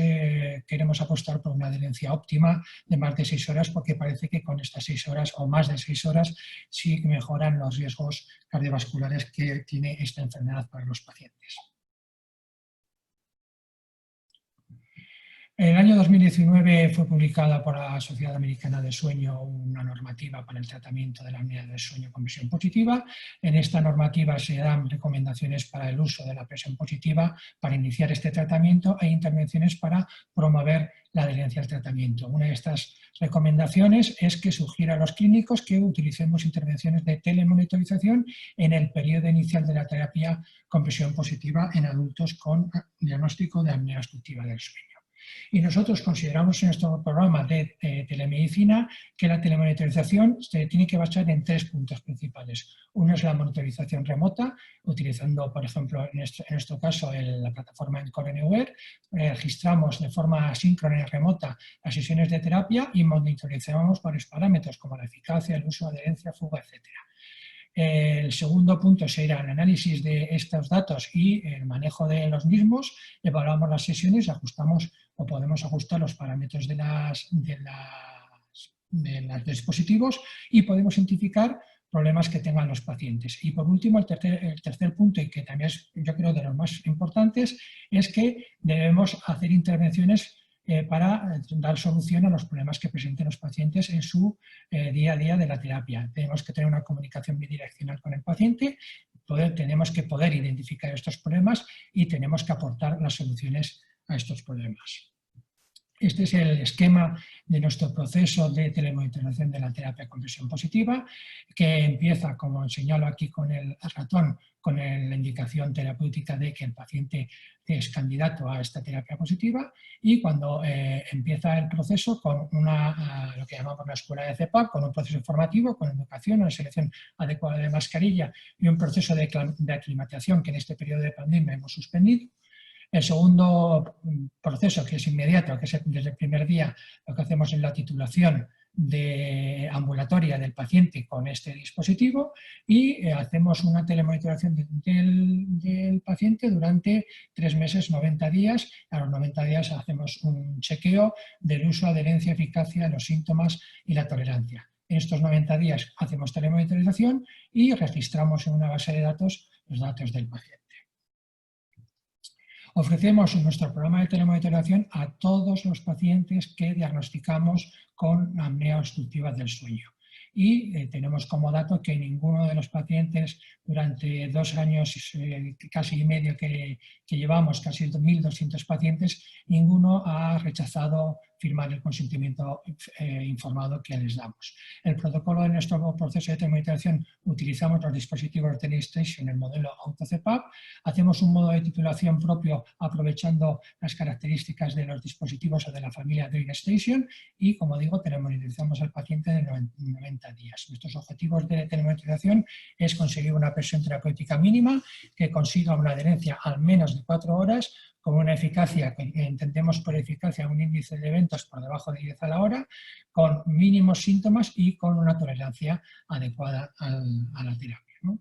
queremos apostar por una adherencia óptima de más de 6 horas, porque parece que con estas 6 horas o más de 6 horas sí mejoran los riesgos cardiovasculares que tiene esta enfermedad para los pacientes. En el año 2019 fue publicada por la Sociedad Americana de Sueño una normativa para el tratamiento de la apnea del sueño con presión positiva. En esta normativa se dan recomendaciones para el uso de la presión positiva para iniciar este tratamiento e intervenciones para promover la adherencia al tratamiento. Una de estas recomendaciones es que sugiere a los clínicos que utilicemos intervenciones de telemonitorización en el periodo inicial de la terapia con presión positiva en adultos con diagnóstico de apnea obstructiva del sueño. Y nosotros consideramos en nuestro programa de telemedicina que la telemonitorización se tiene que basar en 3 puntos principales. Uno es la monitorización remota, utilizando, por ejemplo, en nuestro caso, la plataforma Anchor Anywhere. Registramos de forma asíncrona y remota las sesiones de terapia y monitorizamos varios parámetros como la eficacia, el uso, adherencia, fuga, etc. El segundo punto será el análisis de estos datos y el manejo de los mismos. Evaluamos las sesiones, ajustamos o podemos ajustar los parámetros de los dispositivos y podemos identificar problemas que tengan los pacientes. Y por último, el tercer punto, y que también es, yo creo, de los más importantes, es que debemos hacer intervenciones para dar solución a los problemas que presenten los pacientes en su día a día de la terapia. Tenemos que tener una comunicación bidireccional con el paciente, tenemos que poder identificar estos problemas y tenemos que aportar las soluciones a estos problemas. Este es el esquema de nuestro proceso de telemonitorización de la terapia con presión positiva, que empieza, como señalo aquí con el ratón, con la indicación terapéutica de que el paciente es candidato a esta terapia positiva, y cuando empieza el proceso con lo que llamamos la escuela de CEPAP, con un proceso formativo, con educación, una selección adecuada de mascarilla y un proceso de aclimatación que en este periodo de pandemia hemos suspendido. El segundo proceso, que es inmediato, que es desde el primer día, lo que hacemos es la titulación ambulatoria del paciente con este dispositivo y hacemos una telemonitorización del paciente durante 3 meses, 90 días. A los 90 días hacemos un chequeo del uso, adherencia, eficacia, los síntomas y la tolerancia. En estos 90 días hacemos telemonitorización y registramos en una base de datos los datos del paciente. Ofrecemos nuestro programa de telemonitorización a todos los pacientes que diagnosticamos con apnea obstructiva del sueño. Y tenemos como dato que ninguno de los pacientes durante 2 años, casi y medio que llevamos, casi 1.200 pacientes, ninguno ha rechazado firmar el consentimiento informado que les damos. El protocolo de nuestro proceso de telemonitorización, utilizamos los dispositivos TeleStation, el modelo AutoCEPAP, hacemos un modo de titulación propio aprovechando las características de los dispositivos o de la familia DreamStation y, como digo, telemonitorizamos al paciente de 90 días. Nuestros objetivos de telemonitorización es conseguir una presión terapéutica mínima que consiga una adherencia al menos de 4 horas, con una eficacia que entendemos por eficacia un índice de eventos por debajo de 10 a la hora, con mínimos síntomas y con una tolerancia adecuada a la terapia, ¿no?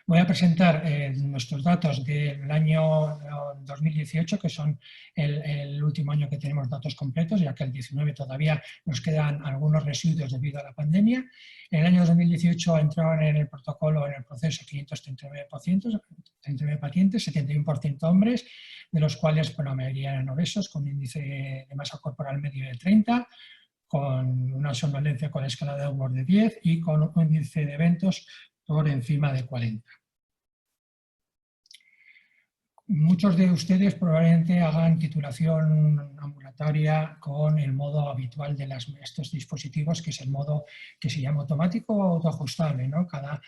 Voy a presentar nuestros datos del año 2018, que son el último año que tenemos datos completos, ya que el 19 todavía nos quedan algunos residuos debido a la pandemia. En el año 2018 entraron en el protocolo, en el proceso, 539 pacientes, 71% hombres, de los cuales la mayoría eran obesos, con un índice de masa corporal medio de 30, con una somnolencia con la escala de Ellsworth de 10 y con un índice de eventos por encima de 40. Muchos de ustedes probablemente hagan titulación ambulatoria con el modo habitual de estos dispositivos, que es el modo que se llama automático o autoajustable, ¿no? Cada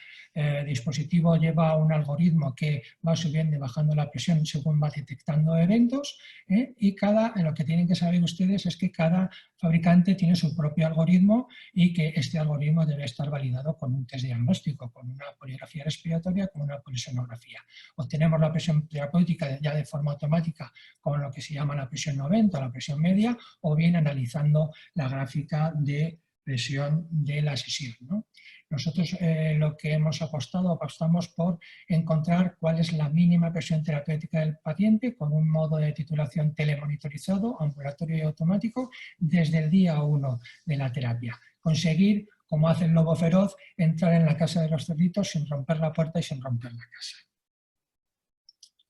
dispositivo lleva un algoritmo que va subiendo y bajando la presión según va detectando eventos, y lo que tienen que saber ustedes es que cada fabricante tiene su propio algoritmo y que este algoritmo debe estar validado con un test diagnóstico, con una poligrafía respiratoria, con una polisonografía. Obtenemos la presión terapéutica ya de forma automática con lo que se llama la presión 90 o la presión media, o bien analizando la gráfica de presión de la sesión, ¿no? Nosotros lo que apostamos por encontrar cuál es la mínima presión terapéutica del paciente con un modo de titulación telemonitorizado, ambulatorio y automático desde el día 1 de la terapia. Conseguir, como hace el lobo feroz, entrar en la casa de los cerditos sin romper la puerta y sin romper la casa.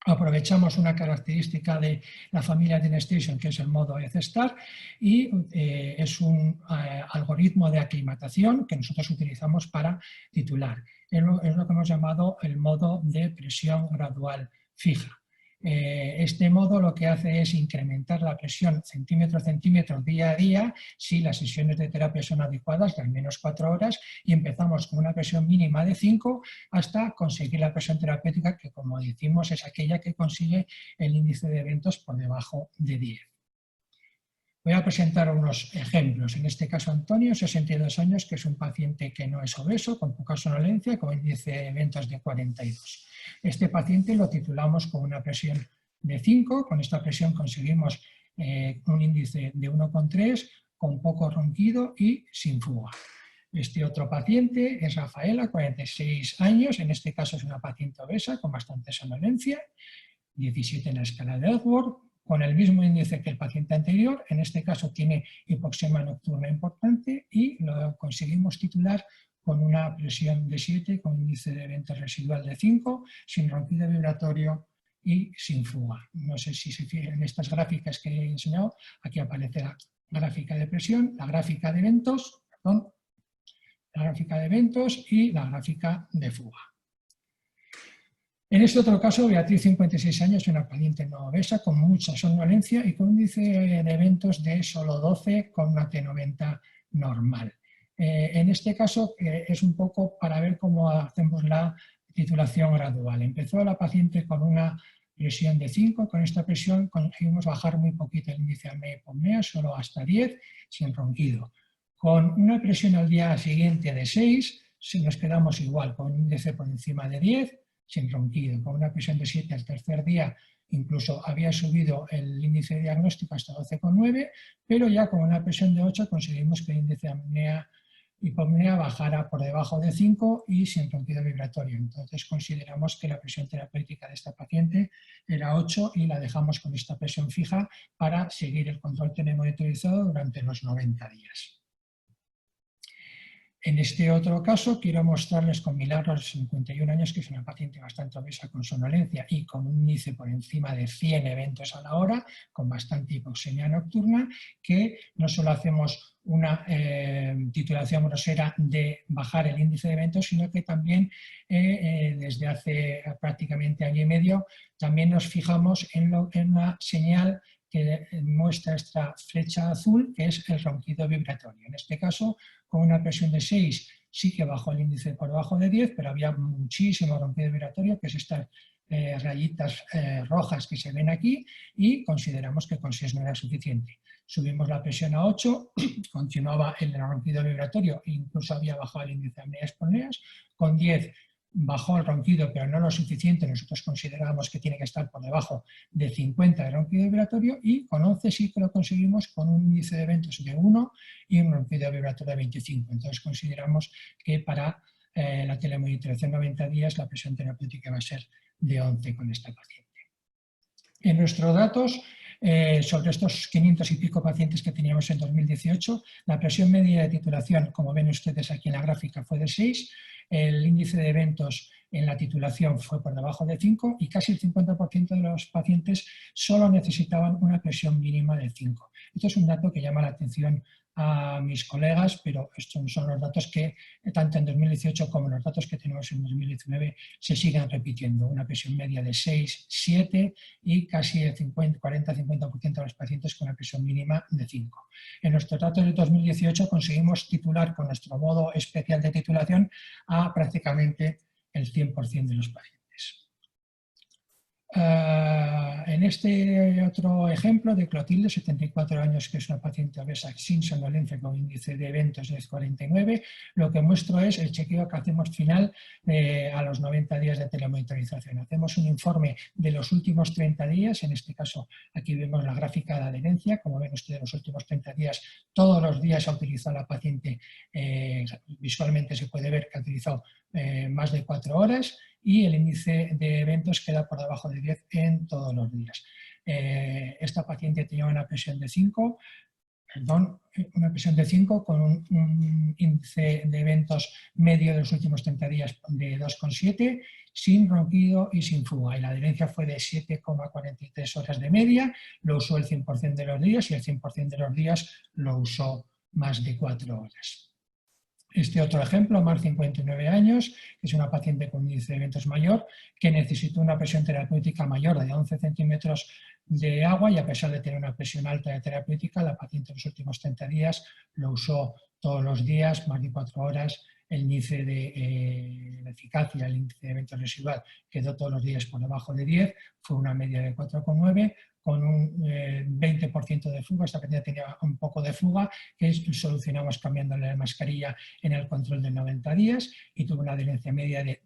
Aprovechamos una característica de la familia DreamStation, que es el modo ECSTAR, y es un algoritmo de aclimatación que nosotros utilizamos para titular. Es lo que hemos llamado el modo de presión gradual fija. Este modo lo que hace es incrementar la presión centímetro a centímetro día a día si las sesiones de terapia son adecuadas de al menos 4 horas, y empezamos con una presión mínima de 5 hasta conseguir la presión terapéutica, que, como decimos, es aquella que consigue el índice de eventos por debajo de 10. Voy a presentar unos ejemplos. En este caso, Antonio, 62 años, que es un paciente que no es obeso, con poca somnolencia, con índice de eventos de 42. Este paciente lo titulamos con una presión de 5. Con esta presión conseguimos un índice de 1,3, con poco ronquido y sin fuga. Este otro paciente es Rafaela, 46 años. En este caso es una paciente obesa con bastante somnolencia, 17 en la escala de Ellsworth, con el mismo índice que el paciente anterior. En este caso tiene hipoxemia nocturna importante y lo conseguimos titular con una presión de 7, con un índice de eventos residual de 5, sin ronquido vibratorio y sin fuga. No sé si se fijan en estas gráficas que he enseñado, aquí aparece la gráfica de presión, la gráfica de eventos, la gráfica de eventos y la gráfica de fuga. En este otro caso, Beatriz, 56 años, una paciente no obesa con mucha somnolencia y con un índice de eventos de solo 12 con una T90 normal. En este caso es un poco para ver cómo hacemos la titulación gradual. Empezó la paciente con una presión de 5, con esta presión conseguimos bajar muy poquito el índice de apnea y hipopnea, solo hasta 10, sin ronquido. Con una presión al día siguiente de 6, nos quedamos igual, con un índice por encima de 10, sin ronquido. Con una presión de 7 al tercer día, incluso había subido el índice de diagnóstico hasta 12,9, pero ya con una presión de 8 conseguimos que el índice de apnea hipopnea bajara por debajo de 5 y sin ronquido vibratorio. Entonces consideramos que la presión terapéutica de esta paciente era 8 y la dejamos con esta presión fija para seguir el control telemonitorizado durante los 90 días. En este otro caso quiero mostrarles con Milagros, 51 años, que es una paciente bastante obesa con somnolencia y con un índice por encima de 100 eventos a la hora, con bastante hipoxemia nocturna, que no solo hacemos una titulación grosera de bajar el índice de eventos, sino que también desde hace prácticamente año y medio también nos fijamos en una señal que muestra esta flecha azul, que es el ronquido vibratorio. En este caso, con una presión de 6 sí que bajó el índice por debajo de 10, pero había muchísimo ronquido vibratorio, que es estas rayitas rojas que se ven aquí, y consideramos que con 6 no era suficiente. Subimos la presión a 8, continuaba el ronquido vibratorio, incluso había bajado el índice de apneas esporneas, con 10 bajó el ronquido, pero no lo suficiente, nosotros consideramos que tiene que estar por debajo de 50 de ronquido vibratorio, y con 11 sí que lo conseguimos con un índice de eventos de 1 y un ronquido vibratorio de 25. Entonces consideramos que para la telemonitorización 90 días la presión terapéutica va a ser de 11 con esta paciente. En nuestros datos, sobre estos 500 y pico pacientes que teníamos en 2018, la presión media de titulación, como ven ustedes aquí en la gráfica, fue de 6, el índice de eventos en la titulación fue por debajo de 5 y casi el 50% de los pacientes solo necesitaban una presión mínima de 5. Esto es un dato que llama la atención a mis colegas, pero estos son los datos que tanto en 2018 como los datos que tenemos en 2019 se siguen repitiendo. Una presión media de 6, 7 y casi el 40-50% de los pacientes con una presión mínima de 5. En nuestros datos de 2018 conseguimos titular con nuestro modo especial de titulación a prácticamente el 100% de los pacientes. En este otro ejemplo de Clotilde, 74 años, que es una paciente obesa sin somnolencia con índice de eventos de 49, lo que muestro es el chequeo que hacemos final a los 90 días de telemonitorización. Hacemos un informe de los últimos 30 días, en este caso aquí vemos la gráfica de adherencia, como ven ustedes los últimos 30 días, todos los días ha utilizado la paciente, visualmente se puede ver que ha utilizado más de 4 horas, y el índice de eventos queda por debajo de 10 en todos los días. Esta paciente tenía una presión de 5, con un índice de eventos medio de los últimos 30 días de 2,7, sin ronquido y sin fuga. Y la adherencia fue de 7,43 horas de media, lo usó el 100% de los días y el 100% de los días lo usó más de 4 horas. Este otro ejemplo, Mar, 59 años, que es una paciente con un índice de eventos mayor, que necesitó una presión terapéutica mayor de 11 centímetros de agua, y a pesar de tener una presión alta de terapéutica, la paciente en los últimos 30 días lo usó todos los días, más de 4 horas. El índice de eficacia, el índice de eventos residual, quedó todos los días por debajo de 10, fue una media de 4,9, con un 20% de fuga. Esta paciente tenía un poco de fuga, que solucionamos cambiándole la mascarilla en el control de 90 días, y tuvo una adherencia media de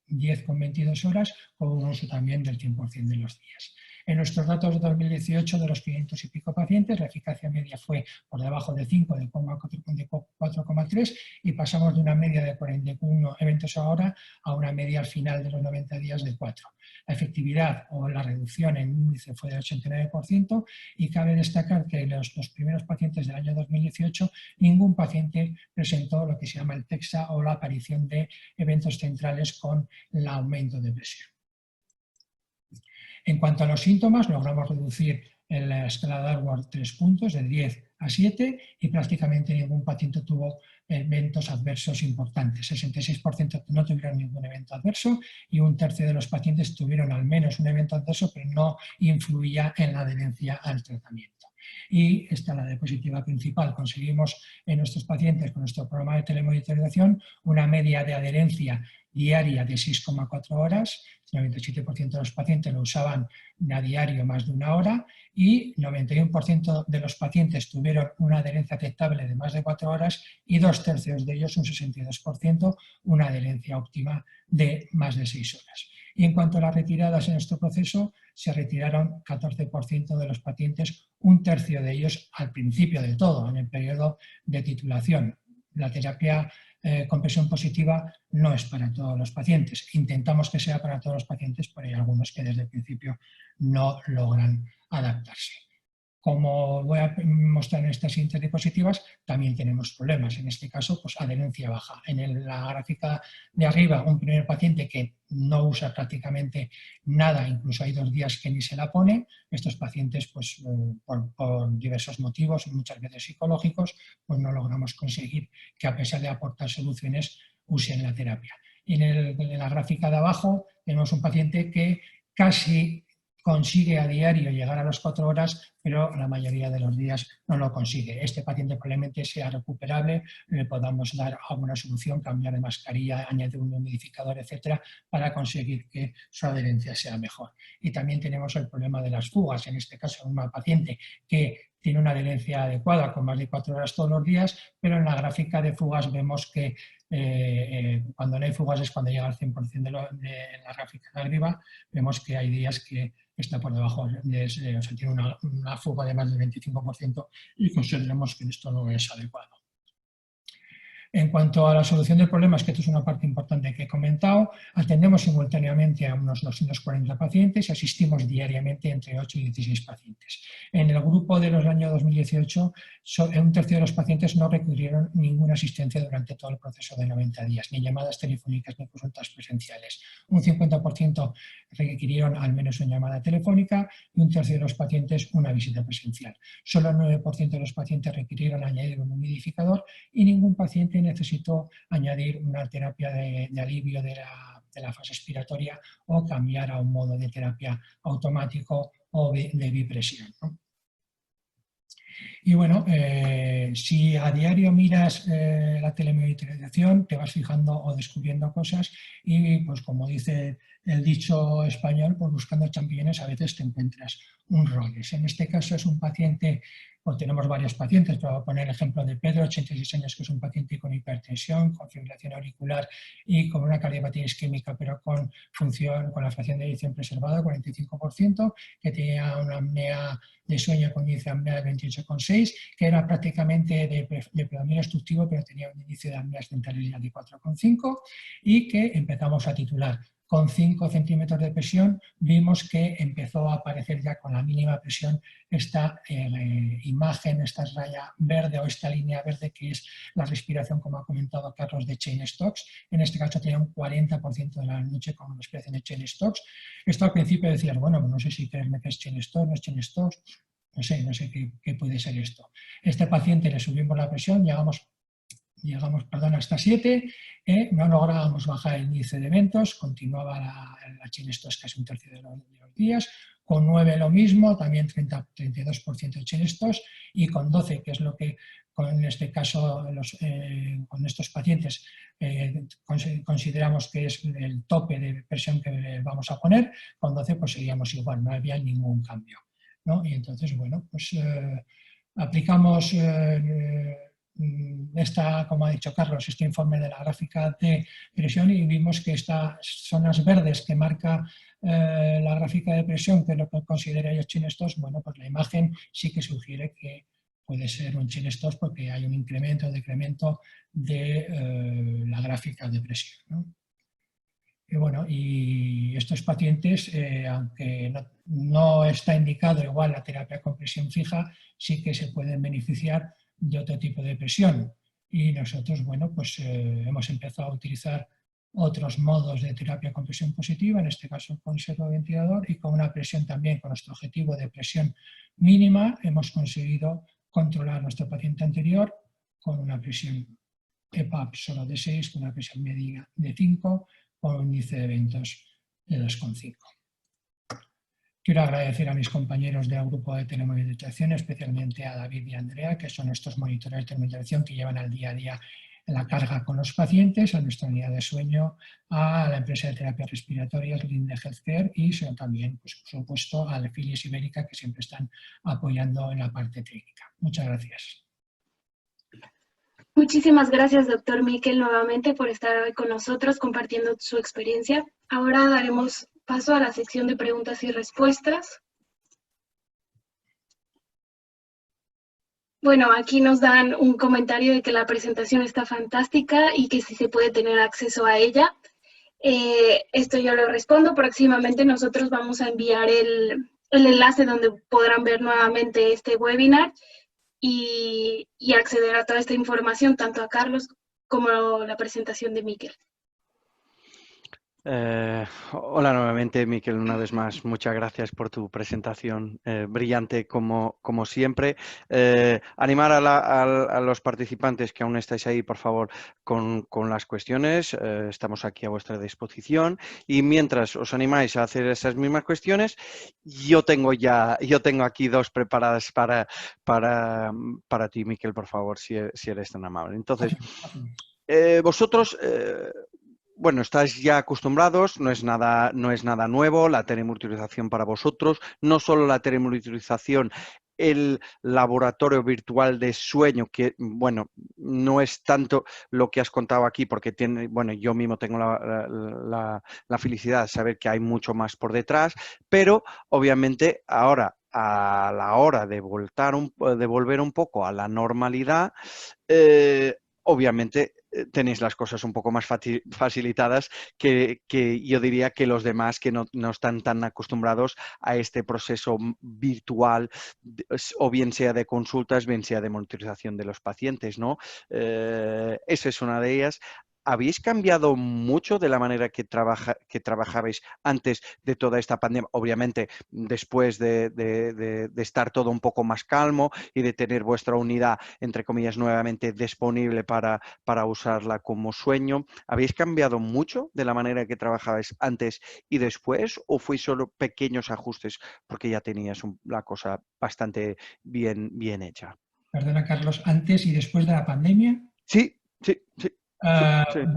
10,22 horas, con un uso también del 100% de los días. En nuestros datos de 2018, de los 500 y pico pacientes, la eficacia media fue por debajo de 5, de 4,3, y pasamos de una media de 41 eventos a hora a una media al final de los 90 días de 4. La efectividad o la reducción en índice fue del 89%, y cabe destacar que los primeros pacientes del año 2018 ningún paciente presentó lo que se llama el TEXA o la aparición de eventos centrales con el aumento de presión. En cuanto a los síntomas, logramos reducir en la escala de Arward 3 puntos, de 10 a 7, y prácticamente ningún paciente tuvo eventos adversos importantes. 66% no tuvieron ningún evento adverso y un tercio de los pacientes tuvieron al menos un evento adverso, pero no influía en la adherencia al tratamiento. Y esta es la diapositiva principal. Conseguimos en nuestros pacientes con nuestro programa de telemonitorización una media de adherencia diaria de 6,4 horas. El 97% de los pacientes lo usaban a diario más de una hora y 91% de los pacientes tuvieron una adherencia aceptable de más de 4 horas y 2/3 de ellos, un 62%, una adherencia óptima de más de 6 horas. Y en cuanto a las retiradas en este proceso, se retiraron 14% de los pacientes, un tercio de ellos al principio de todo, en el periodo de titulación. La terapia con presión positiva no es para todos los pacientes. Intentamos que sea para todos los pacientes, pero hay algunos que desde el principio no logran adaptarse. Como voy a mostrar en estas siguientes diapositivas, también tenemos problemas. En este caso, pues adherencia baja. En la gráfica de arriba, un primer paciente que no usa prácticamente nada, incluso hay 2 días que ni se la pone. Estos pacientes, pues por diversos motivos, muchas veces psicológicos, pues no logramos conseguir que, a pesar de aportar soluciones, usen la terapia. Y en la gráfica de abajo tenemos un paciente que casi consigue a diario llegar a las 4 horas, pero la mayoría de los días no lo consigue. Este paciente probablemente sea recuperable, le podamos dar alguna solución, cambiar de mascarilla, añadir un humidificador, etcétera, para conseguir que su adherencia sea mejor. Y también tenemos el problema de las fugas. En este caso, una paciente que tiene una adherencia adecuada con más de 4 horas todos los días, pero en la gráfica de fugas vemos que cuando no hay fugas es cuando llega al 100% de la gráfica de arriba. Vemos que hay días que está por debajo, o sea, tiene una fuga de más del 25% y consideramos que esto no es adecuado. En cuanto a la solución de problemas, que esto es una parte importante que he comentado, atendemos simultáneamente a unos 240 pacientes y asistimos diariamente entre 8 y 16 pacientes. En el grupo de los años 2018, un tercio de los pacientes no requirieron ninguna asistencia durante todo el proceso de 90 días, ni llamadas telefónicas ni consultas presenciales. Un 50% requirieron al menos una llamada telefónica y un tercio de los pacientes una visita presencial. Solo el 9% de los pacientes requirieron añadir un humidificador y ningún paciente necesitó añadir una terapia de alivio de la fase expiratoria o cambiar a un modo de terapia automático o de bipresión, ¿no? Y bueno, si a diario miras la telemonitorización, te vas fijando o descubriendo cosas y, pues como dice el dicho español, pues buscando champiñones a veces te encuentras un Rolls. En este caso es un paciente, pues tenemos varios pacientes, pero voy a poner el ejemplo de Pedro, 86 años, que es un paciente con hipertensión, con fibrilación auricular y con una cardiopatía isquémica, pero con la fracción de eyección preservada, 45%, que tenía una apnea de sueño con índice de apnea de 28,6, que era prácticamente de predominio obstructivo, pero tenía un índice de apneas dentales ya de 4,5 y que empezamos a titular. Con 5 centímetros de presión vimos que empezó a aparecer ya con la mínima presión esta imagen, esta raya verde o esta línea verde que es la respiración, como ha comentado Carlos, de Cheyne-Stokes. En este caso tenía un 40% de la noche con respiración de Cheyne-Stokes. Esto al principio decías, bueno, no sé si creerme que es Cheyne-Stokes, no es Cheyne-Stokes, no sé qué puede ser esto. Este paciente le subimos la presión, llegamos hasta 7, no lográbamos bajar el índice de eventos, continuaba la Cheyne-Stokes casi un tercio de los días, con 9 lo mismo, también 32% de Cheyne-Stokes y con 12, que es lo que en este caso con estos pacientes consideramos que es el tope de presión que vamos a poner, con 12 pues seguíamos igual, no había ningún cambio, ¿no? Y entonces, bueno, pues aplicamos como ha dicho Carlos, este informe de la gráfica de presión y vimos que estas zonas verdes que marca la gráfica de presión, que es lo que considera yo Cheyne-Stokes, bueno, pues la imagen sí que sugiere que puede ser un Cheyne-Stokes porque hay un incremento o decremento de la gráfica de presión, ¿no? Y bueno, y estos pacientes, aunque no está indicado igual la terapia con presión fija, sí que se pueden beneficiar de otro tipo de presión. Y nosotros, bueno, pues hemos empezado a utilizar otros modos de terapia con presión positiva, en este caso con servoventilador, y con una presión también, con nuestro objetivo de presión mínima, hemos conseguido controlar a nuestro paciente anterior con una presión EPAP solo de 6, con una presión media de 5, con un índice de eventos de 2,5. Quiero agradecer a mis compañeros del grupo de telemonitorización, especialmente a David y a Andrea, que son estos monitores de telemonitorización que llevan al día a día la carga con los pacientes, a nuestra unidad de sueño, a la empresa de terapias respiratorias Linde Healthcare y también, pues, por supuesto, a Philips Ibérica, que siempre están apoyando en la parte técnica. Muchas gracias. Muchísimas gracias, doctor Miquel, nuevamente por estar hoy con nosotros compartiendo su experiencia. Ahora daremos paso a la sección de preguntas y respuestas. Bueno, aquí nos dan un comentario de que la presentación está fantástica y que sí se puede tener acceso a ella. Esto yo lo respondo. Próximamente nosotros vamos a enviar el enlace donde podrán ver nuevamente este webinar y acceder a toda esta información, tanto a Carlos como la presentación de Miquel. Hola nuevamente, Miquel, una vez más. Muchas gracias por tu presentación brillante como siempre. Animar a los participantes que aún estáis ahí, por favor, con las cuestiones. Estamos aquí a vuestra disposición y mientras os animáis a hacer esas mismas cuestiones, yo tengo aquí dos preparadas para ti, Miquel, por favor, si eres tan amable. Entonces, vosotros... bueno, estáis ya acostumbrados, no es nada nuevo, la telemonitorización para vosotros, no solo la telemonitorización, el laboratorio virtual de sueño, que, bueno, no es tanto lo que has contado aquí, porque bueno, yo mismo tengo la felicidad de saber que hay mucho más por detrás, pero obviamente ahora, a la hora de volver un poco a la normalidad, obviamente tenéis las cosas un poco más facilitadas que yo diría que los demás que no están tan acostumbrados a este proceso virtual, o bien sea de consultas, bien sea de monitorización de los pacientes, ¿no? Esa es una de ellas. ¿Habéis cambiado mucho de la manera que trabajabais antes de toda esta pandemia? Obviamente, después de estar todo un poco más calmo y de tener vuestra unidad, entre comillas, nuevamente disponible para usarla como sueño. ¿Habéis cambiado mucho de la manera que trabajabais antes y después o fue solo pequeños ajustes porque ya tenías la cosa bastante bien hecha? Perdona, Carlos, ¿antes y después de la pandemia? Sí.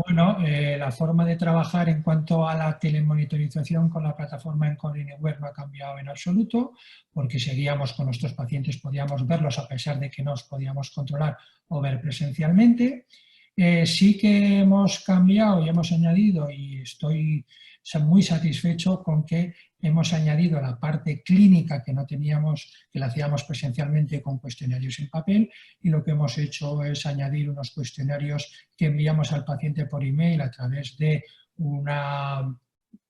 Bueno, la forma de trabajar en cuanto a la telemonitorización con la plataforma EncodeAnyWare no ha cambiado en absoluto, porque seguíamos con nuestros pacientes, podíamos verlos a pesar de que no os podíamos controlar o ver presencialmente. Sí que hemos cambiado y hemos añadido, y estoy muy satisfecho con que hemos añadido la parte clínica que no teníamos, que la hacíamos presencialmente con cuestionarios en papel, y lo que hemos hecho es añadir unos cuestionarios que enviamos al paciente por email a través de una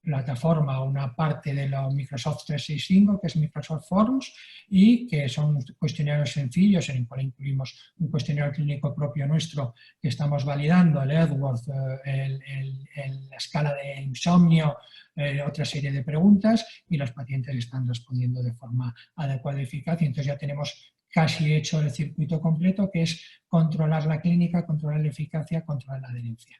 plataforma, una parte de la Microsoft 365, que es Microsoft Forms, y que son cuestionarios sencillos en el cual incluimos un cuestionario clínico propio nuestro que estamos validando, el Edwards, la escala de insomnio, otra serie de preguntas, y los pacientes están respondiendo de forma adecuada y eficaz, y entonces ya tenemos casi hecho el circuito completo, que es controlar la clínica, controlar la eficacia, controlar la adherencia.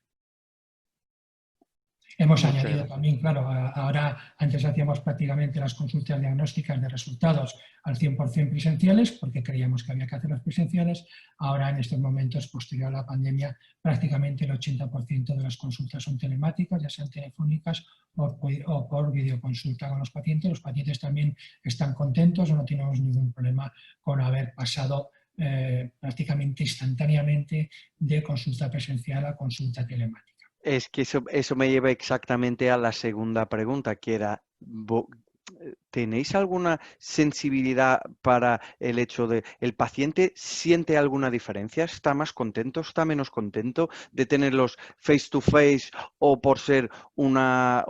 Hemos añadido también, claro, ahora antes hacíamos prácticamente las consultas diagnósticas de resultados al 100% presenciales, porque creíamos que había que hacerlas presenciales. Ahora, en estos momentos, posterior a la pandemia, prácticamente el 80% de las consultas son telemáticas, ya sean telefónicas o por videoconsulta con los pacientes. Los pacientes también están contentos, no tenemos ningún problema con haber pasado prácticamente instantáneamente de consulta presencial a consulta telemática. Es que eso me lleva exactamente a la segunda pregunta, que era, ¿tenéis alguna sensibilidad para el hecho de el paciente siente alguna diferencia? ¿Está más contento? ¿Está menos contento de tenerlos face to face o por ser una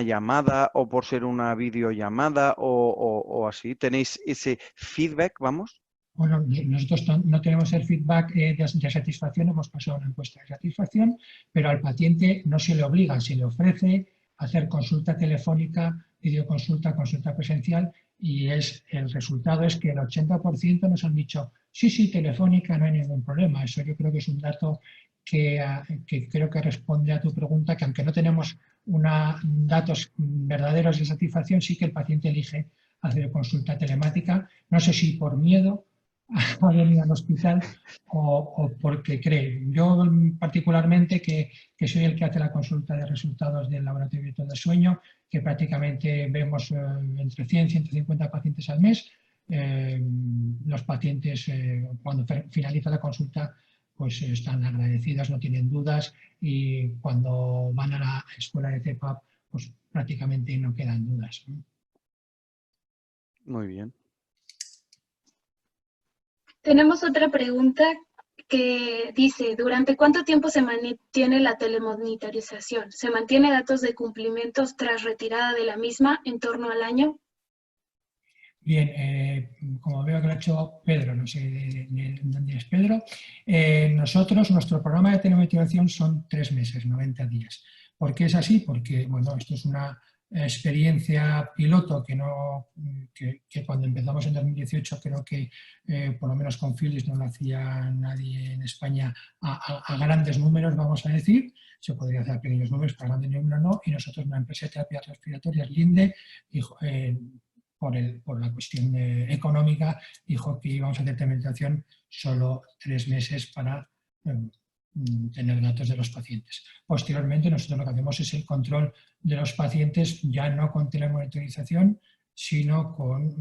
llamada o por ser una videollamada o así? ¿Tenéis ese feedback, vamos? Bueno, nosotros no tenemos el feedback de satisfacción, hemos pasado una encuesta de satisfacción, pero al paciente no se le obliga, se le ofrece hacer consulta telefónica, videoconsulta, consulta presencial, y el resultado es que el 80% nos han dicho sí, sí, telefónica, no hay ningún problema. Eso yo creo que es un dato que creo que responde a tu pregunta, que aunque no tenemos datos verdaderos de satisfacción, sí que el paciente elige hacer consulta telemática, no sé si por miedo a venir al hospital o porque cree. Yo particularmente, que soy el que hace la consulta de resultados del laboratorio virtual de sueño, que prácticamente vemos entre 100 y 150 pacientes al mes. Los pacientes, cuando finaliza la consulta, pues están agradecidos, no tienen dudas, y cuando van a la escuela de CEPAP, pues prácticamente no quedan dudas, ¿no? Muy bien. Tenemos otra pregunta que dice, ¿durante cuánto tiempo se mantiene la telemonitorización? ¿Se mantiene datos de cumplimientos tras retirada de la misma en torno al año? Bien, como veo que lo ha hecho Pedro, no sé de dónde es Pedro, nuestro programa de telemonitorización son 3 meses, 90 días. ¿Por qué es así? Porque, bueno, esto es una experiencia piloto que cuando empezamos en 2018 creo que por lo menos con Philips no lo hacía nadie en España a grandes números, vamos a decir. Se podría hacer a pequeños números, para grandes números no, y nosotros, una empresa de terapias respiratorias, Linde, dijo, por la cuestión económica, dijo que íbamos a hacer telemonitorización solo 3 meses para tener datos de los pacientes. Posteriormente, nosotros lo que hacemos es el control de los pacientes, ya no con telemonitorización, sino con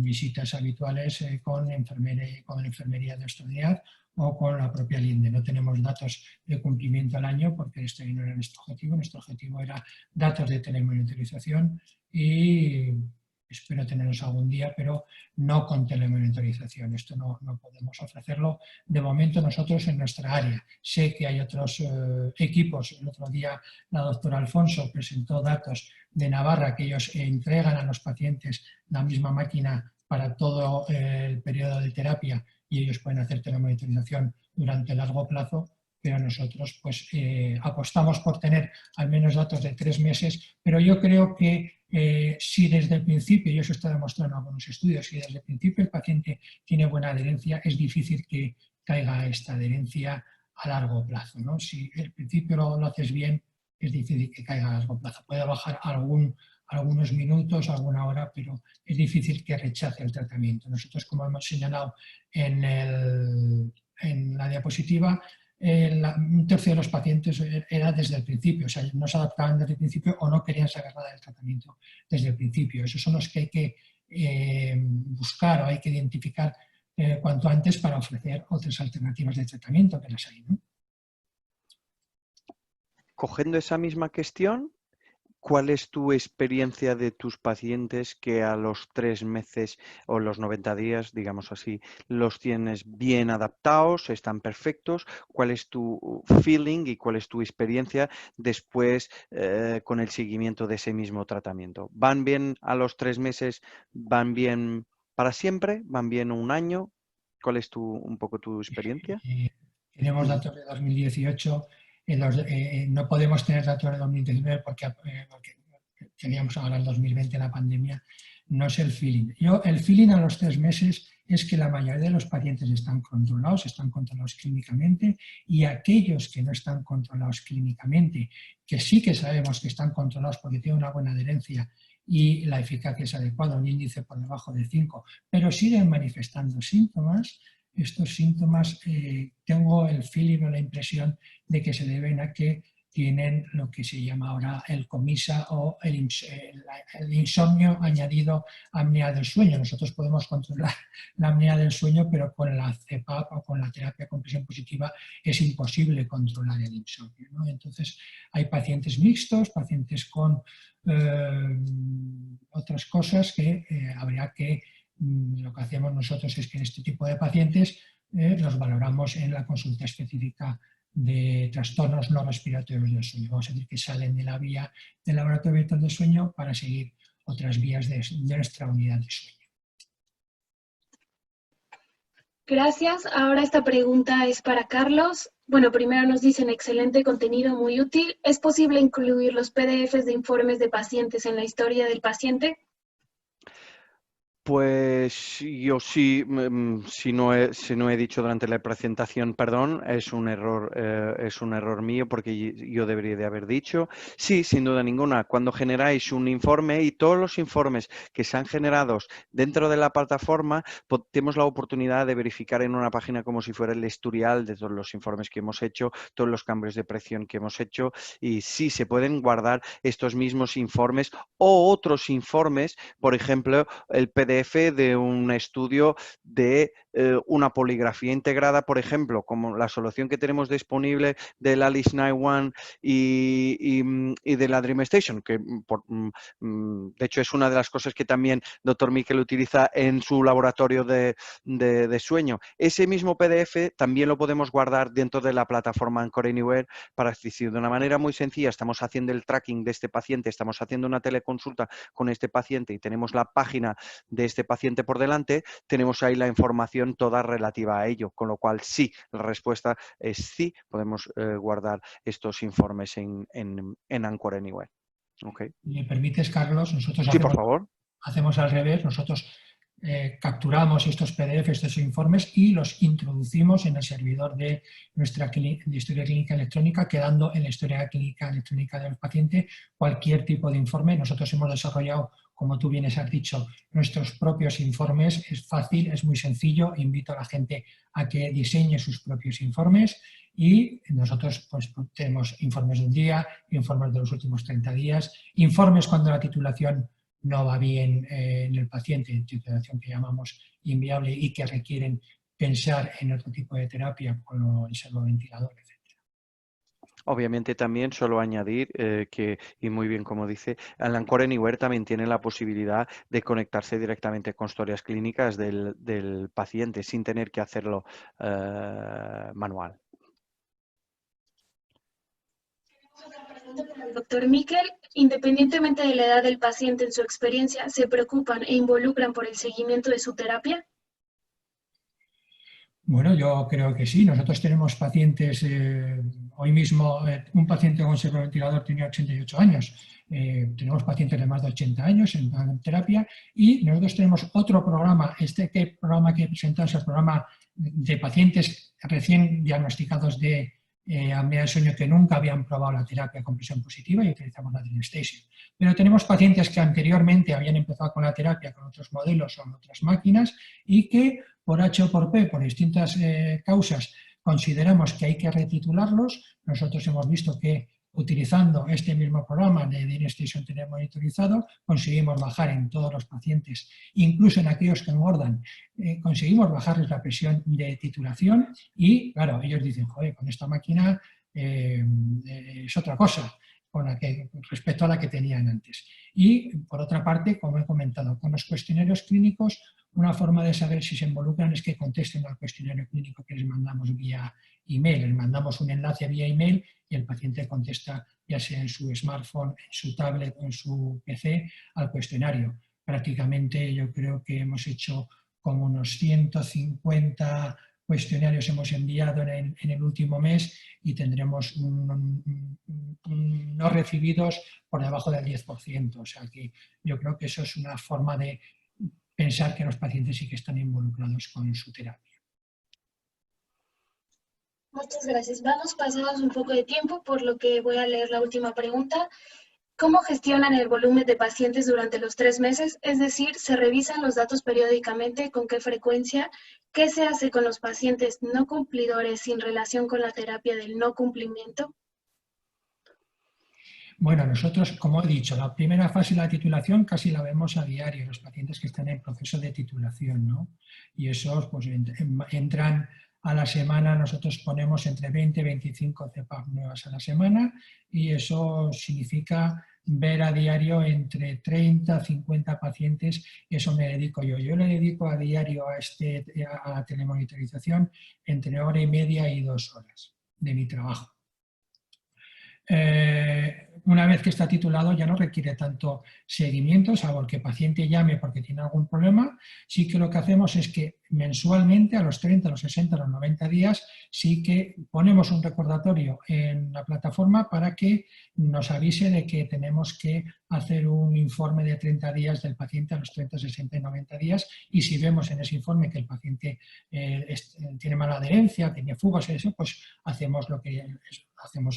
visitas habituales con enfermería de extraunidad o con la propia Linde. No tenemos datos de cumplimiento al año porque este no era nuestro objetivo. Nuestro objetivo era datos de telemonitorización y espero tenerlos algún día, pero no con telemonitorización. Esto no podemos ofrecerlo de momento nosotros en nuestra área. Sé que hay otros equipos. El otro día la doctora Alfonso presentó datos de Navarra, que ellos entregan a los pacientes la misma máquina para todo el periodo de terapia y ellos pueden hacer telemonitorización durante largo plazo, pero nosotros pues apostamos por tener al menos datos de 3 meses, pero yo creo que si desde el principio, y eso está demostrado en algunos estudios, si desde el principio el paciente tiene buena adherencia, es difícil que caiga esta adherencia a largo plazo, ¿no? Si al principio lo haces bien, es difícil que caiga a largo plazo. Puede bajar algunos minutos, alguna hora, pero es difícil que rechace el tratamiento. Nosotros, como hemos señalado en la diapositiva, un tercio de los pacientes era desde el principio, o sea, no se adaptaban desde el principio o no querían sacar nada del tratamiento desde el principio. Esos son los que hay que buscar o hay que identificar cuanto antes para ofrecer otras alternativas de tratamiento, que las hay, ¿no? Cogiendo esa misma cuestión, ¿cuál es tu experiencia de tus pacientes que a los 3 meses o los 90 días, digamos así, los tienes bien adaptados, están perfectos? ¿Cuál es tu feeling y cuál es tu experiencia después con el seguimiento de ese mismo tratamiento? ¿Van bien a los 3 meses? ¿Van bien para siempre? ¿Van bien un año? ¿Cuál es un poco tu experiencia? Tenemos datos de 2018. No podemos tener datos de 2019 porque teníamos ahora el 2020, la pandemia. No es el feeling. El feeling a los 3 meses es que la mayoría de los pacientes están controlados clínicamente, y aquellos que no están controlados clínicamente, que sí que sabemos que están controlados porque tienen una buena adherencia y la eficacia es adecuada, un índice por debajo de 5, pero siguen manifestando síntomas. Estos síntomas tengo el feeling o la impresión de que se deben a que tienen lo que se llama ahora el comisa o el insomnio añadido a apnea del sueño. Nosotros podemos controlar la apnea del sueño, pero con la CPAP o con la terapia con presión positiva es imposible controlar el insomnio, ¿no? Entonces hay pacientes mixtos, pacientes con otras cosas que habría que... Lo que hacemos nosotros es que en este tipo de pacientes los valoramos en la consulta específica de trastornos no respiratorios del sueño. Vamos a decir que salen de la vía del laboratorio virtual del sueño para seguir otras vías de nuestra unidad de sueño. Gracias. Ahora esta pregunta es para Carlos. Bueno, primero nos dicen excelente contenido, muy útil. ¿Es posible incluir los PDFs de informes de pacientes en la historia del paciente? Pues yo sí, si no he dicho durante la presentación, perdón, es un error mío porque yo debería de haber dicho. Sí, sin duda ninguna, cuando generáis un informe y todos los informes que se han generado dentro de la plataforma, tenemos la oportunidad de verificar en una página como si fuera el historial de todos los informes que hemos hecho, todos los cambios de presión que hemos hecho, y sí se pueden guardar estos mismos informes o otros informes, por ejemplo, el PDF de un estudio de una poligrafía integrada, por ejemplo, como la solución que tenemos disponible del Alice 91 y de la DreamStation, que de hecho es una de las cosas que también Dr. Miquel utiliza en su laboratorio de sueño. Ese mismo PDF también lo podemos guardar dentro de la plataforma Anchor Anywhere para decir de una manera muy sencilla, estamos haciendo el tracking de este paciente, estamos haciendo una teleconsulta con este paciente y tenemos la página de este paciente por delante, tenemos ahí la información toda relativa a ello, con lo cual sí, la respuesta es sí, podemos guardar estos informes en Anchor Anywhere. Okay. ¿Me permites, Carlos? Nosotros Sí, por favor. hacemos al revés, nosotros capturamos estos PDF, estos informes y los introducimos en el servidor de nuestra historia clínica electrónica, quedando en la historia clínica electrónica del paciente cualquier tipo de informe. Nosotros hemos desarrollado, como tú bien has dicho, nuestros propios informes. Es fácil, es muy sencillo. Invito a la gente a que diseñe sus propios informes y nosotros pues, tenemos informes de un día, informes de los últimos 30 días, informes cuando la titulación no va bien en el paciente, titulación que llamamos inviable y que requieren pensar en otro tipo de terapia como el servoventilador, etc. Obviamente también solo añadir que, y muy bien como dice, el Anchor Anywhere también tiene la posibilidad de conectarse directamente con historias clínicas del paciente sin tener que hacerlo manual. Doctor Miquel, independientemente de la edad del paciente en su experiencia, ¿se preocupan e involucran por el seguimiento de su terapia? Bueno, yo creo que sí. Nosotros tenemos pacientes, hoy mismo un paciente con servoventilador tenía 88 años. Tenemos pacientes de más de 80 años en terapia y nosotros tenemos otro programa, programa que presentamos, el programa de pacientes recién diagnosticados de apnea de sueño que nunca habían probado la terapia con presión positiva y utilizamos la DreamStation. Pero tenemos pacientes que anteriormente habían empezado con la terapia con otros modelos o con otras máquinas y que por H o por P, por distintas causas, consideramos que hay que retitularlos. Nosotros hemos visto que utilizando este mismo programa de DreamStation telemonitorizado, conseguimos bajar en todos los pacientes, incluso en aquellos que engordan, conseguimos bajarles la presión de titulación y, claro, ellos dicen, joder, con esta máquina es otra cosa respecto a la que tenían antes. Y, por otra parte, como he comentado, con los cuestionarios clínicos, una forma de saber si se involucran es que contesten al cuestionario clínico que les mandamos vía email. Les mandamos un enlace vía email y el paciente contesta, ya sea en su smartphone, en su tablet o en su PC, al cuestionario. Prácticamente yo creo que hemos hecho como unos 150 cuestionarios hemos enviado en el último mes y tendremos no recibidos por debajo del 10%. O sea que yo creo que eso es una forma de pensar que los pacientes sí que están involucrados con su terapia. Muchas gracias. Vamos pasados un poco de tiempo, por lo que voy a leer la última pregunta. ¿Cómo gestionan el volumen de pacientes durante los 3 meses? Es decir, ¿se revisan los datos periódicamente? ¿Con qué frecuencia? ¿Qué se hace con los pacientes no cumplidores sin relación con la terapia del no cumplimiento? Bueno, nosotros, como he dicho, la primera fase de la titulación casi la vemos a diario, los pacientes que están en proceso de titulación, ¿no? Y esos pues entran a la semana, nosotros ponemos entre 20 y 25 CPAP nuevas a la semana y eso significa ver a diario entre 30 a 50 pacientes, eso me dedico yo. Yo le dedico a diario a la telemonitorización entre hora y media y 2 horas de mi trabajo. Una vez que está titulado ya no requiere tanto seguimiento, salvo que el paciente llame porque tiene algún problema. Sí que lo que hacemos es que mensualmente, a los 30, a los 60, a los 90 días, sí que ponemos un recordatorio en la plataforma para que nos avise de que tenemos que hacer un informe de 30 días del paciente a los 30, 60 y 90 días, y si vemos en ese informe que el paciente tiene mala adherencia, tiene fugas, eso, pues hacemos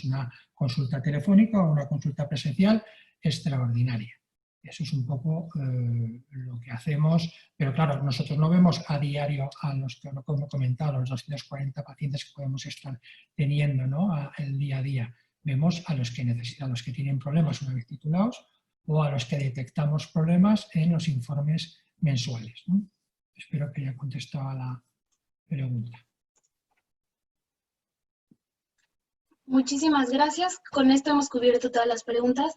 una consulta telefónica o una consulta presencial extraordinaria. Eso es un poco lo que hacemos, pero claro, nosotros no vemos a diario a los que, como he comentado, los 240 pacientes que podemos estar teniendo, ¿no?, el día a día. Vemos a los que necesitan, a los que tienen problemas una vez titulados, o a los que detectamos problemas en los informes mensuales, ¿no? Espero que haya contestado a la pregunta. Muchísimas gracias. Con esto hemos cubierto todas las preguntas.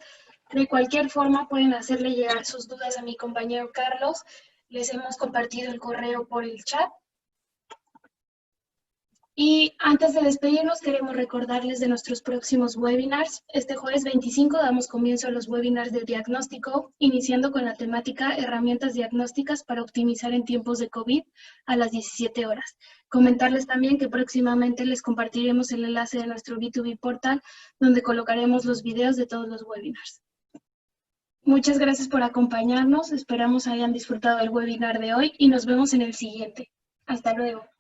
De cualquier forma, pueden hacerle llegar sus dudas a mi compañero Carlos. Les hemos compartido el correo por el chat. Y antes de despedirnos, queremos recordarles de nuestros próximos webinars. Este jueves 25 damos comienzo a los webinars de diagnóstico, iniciando con la temática Herramientas diagnósticas para optimizar en tiempos de COVID a las 17 horas. Comentarles también que próximamente les compartiremos el enlace de nuestro B2B portal, donde colocaremos los videos de todos los webinars. Muchas gracias por acompañarnos. Esperamos hayan disfrutado del webinar de hoy y nos vemos en el siguiente. Hasta luego.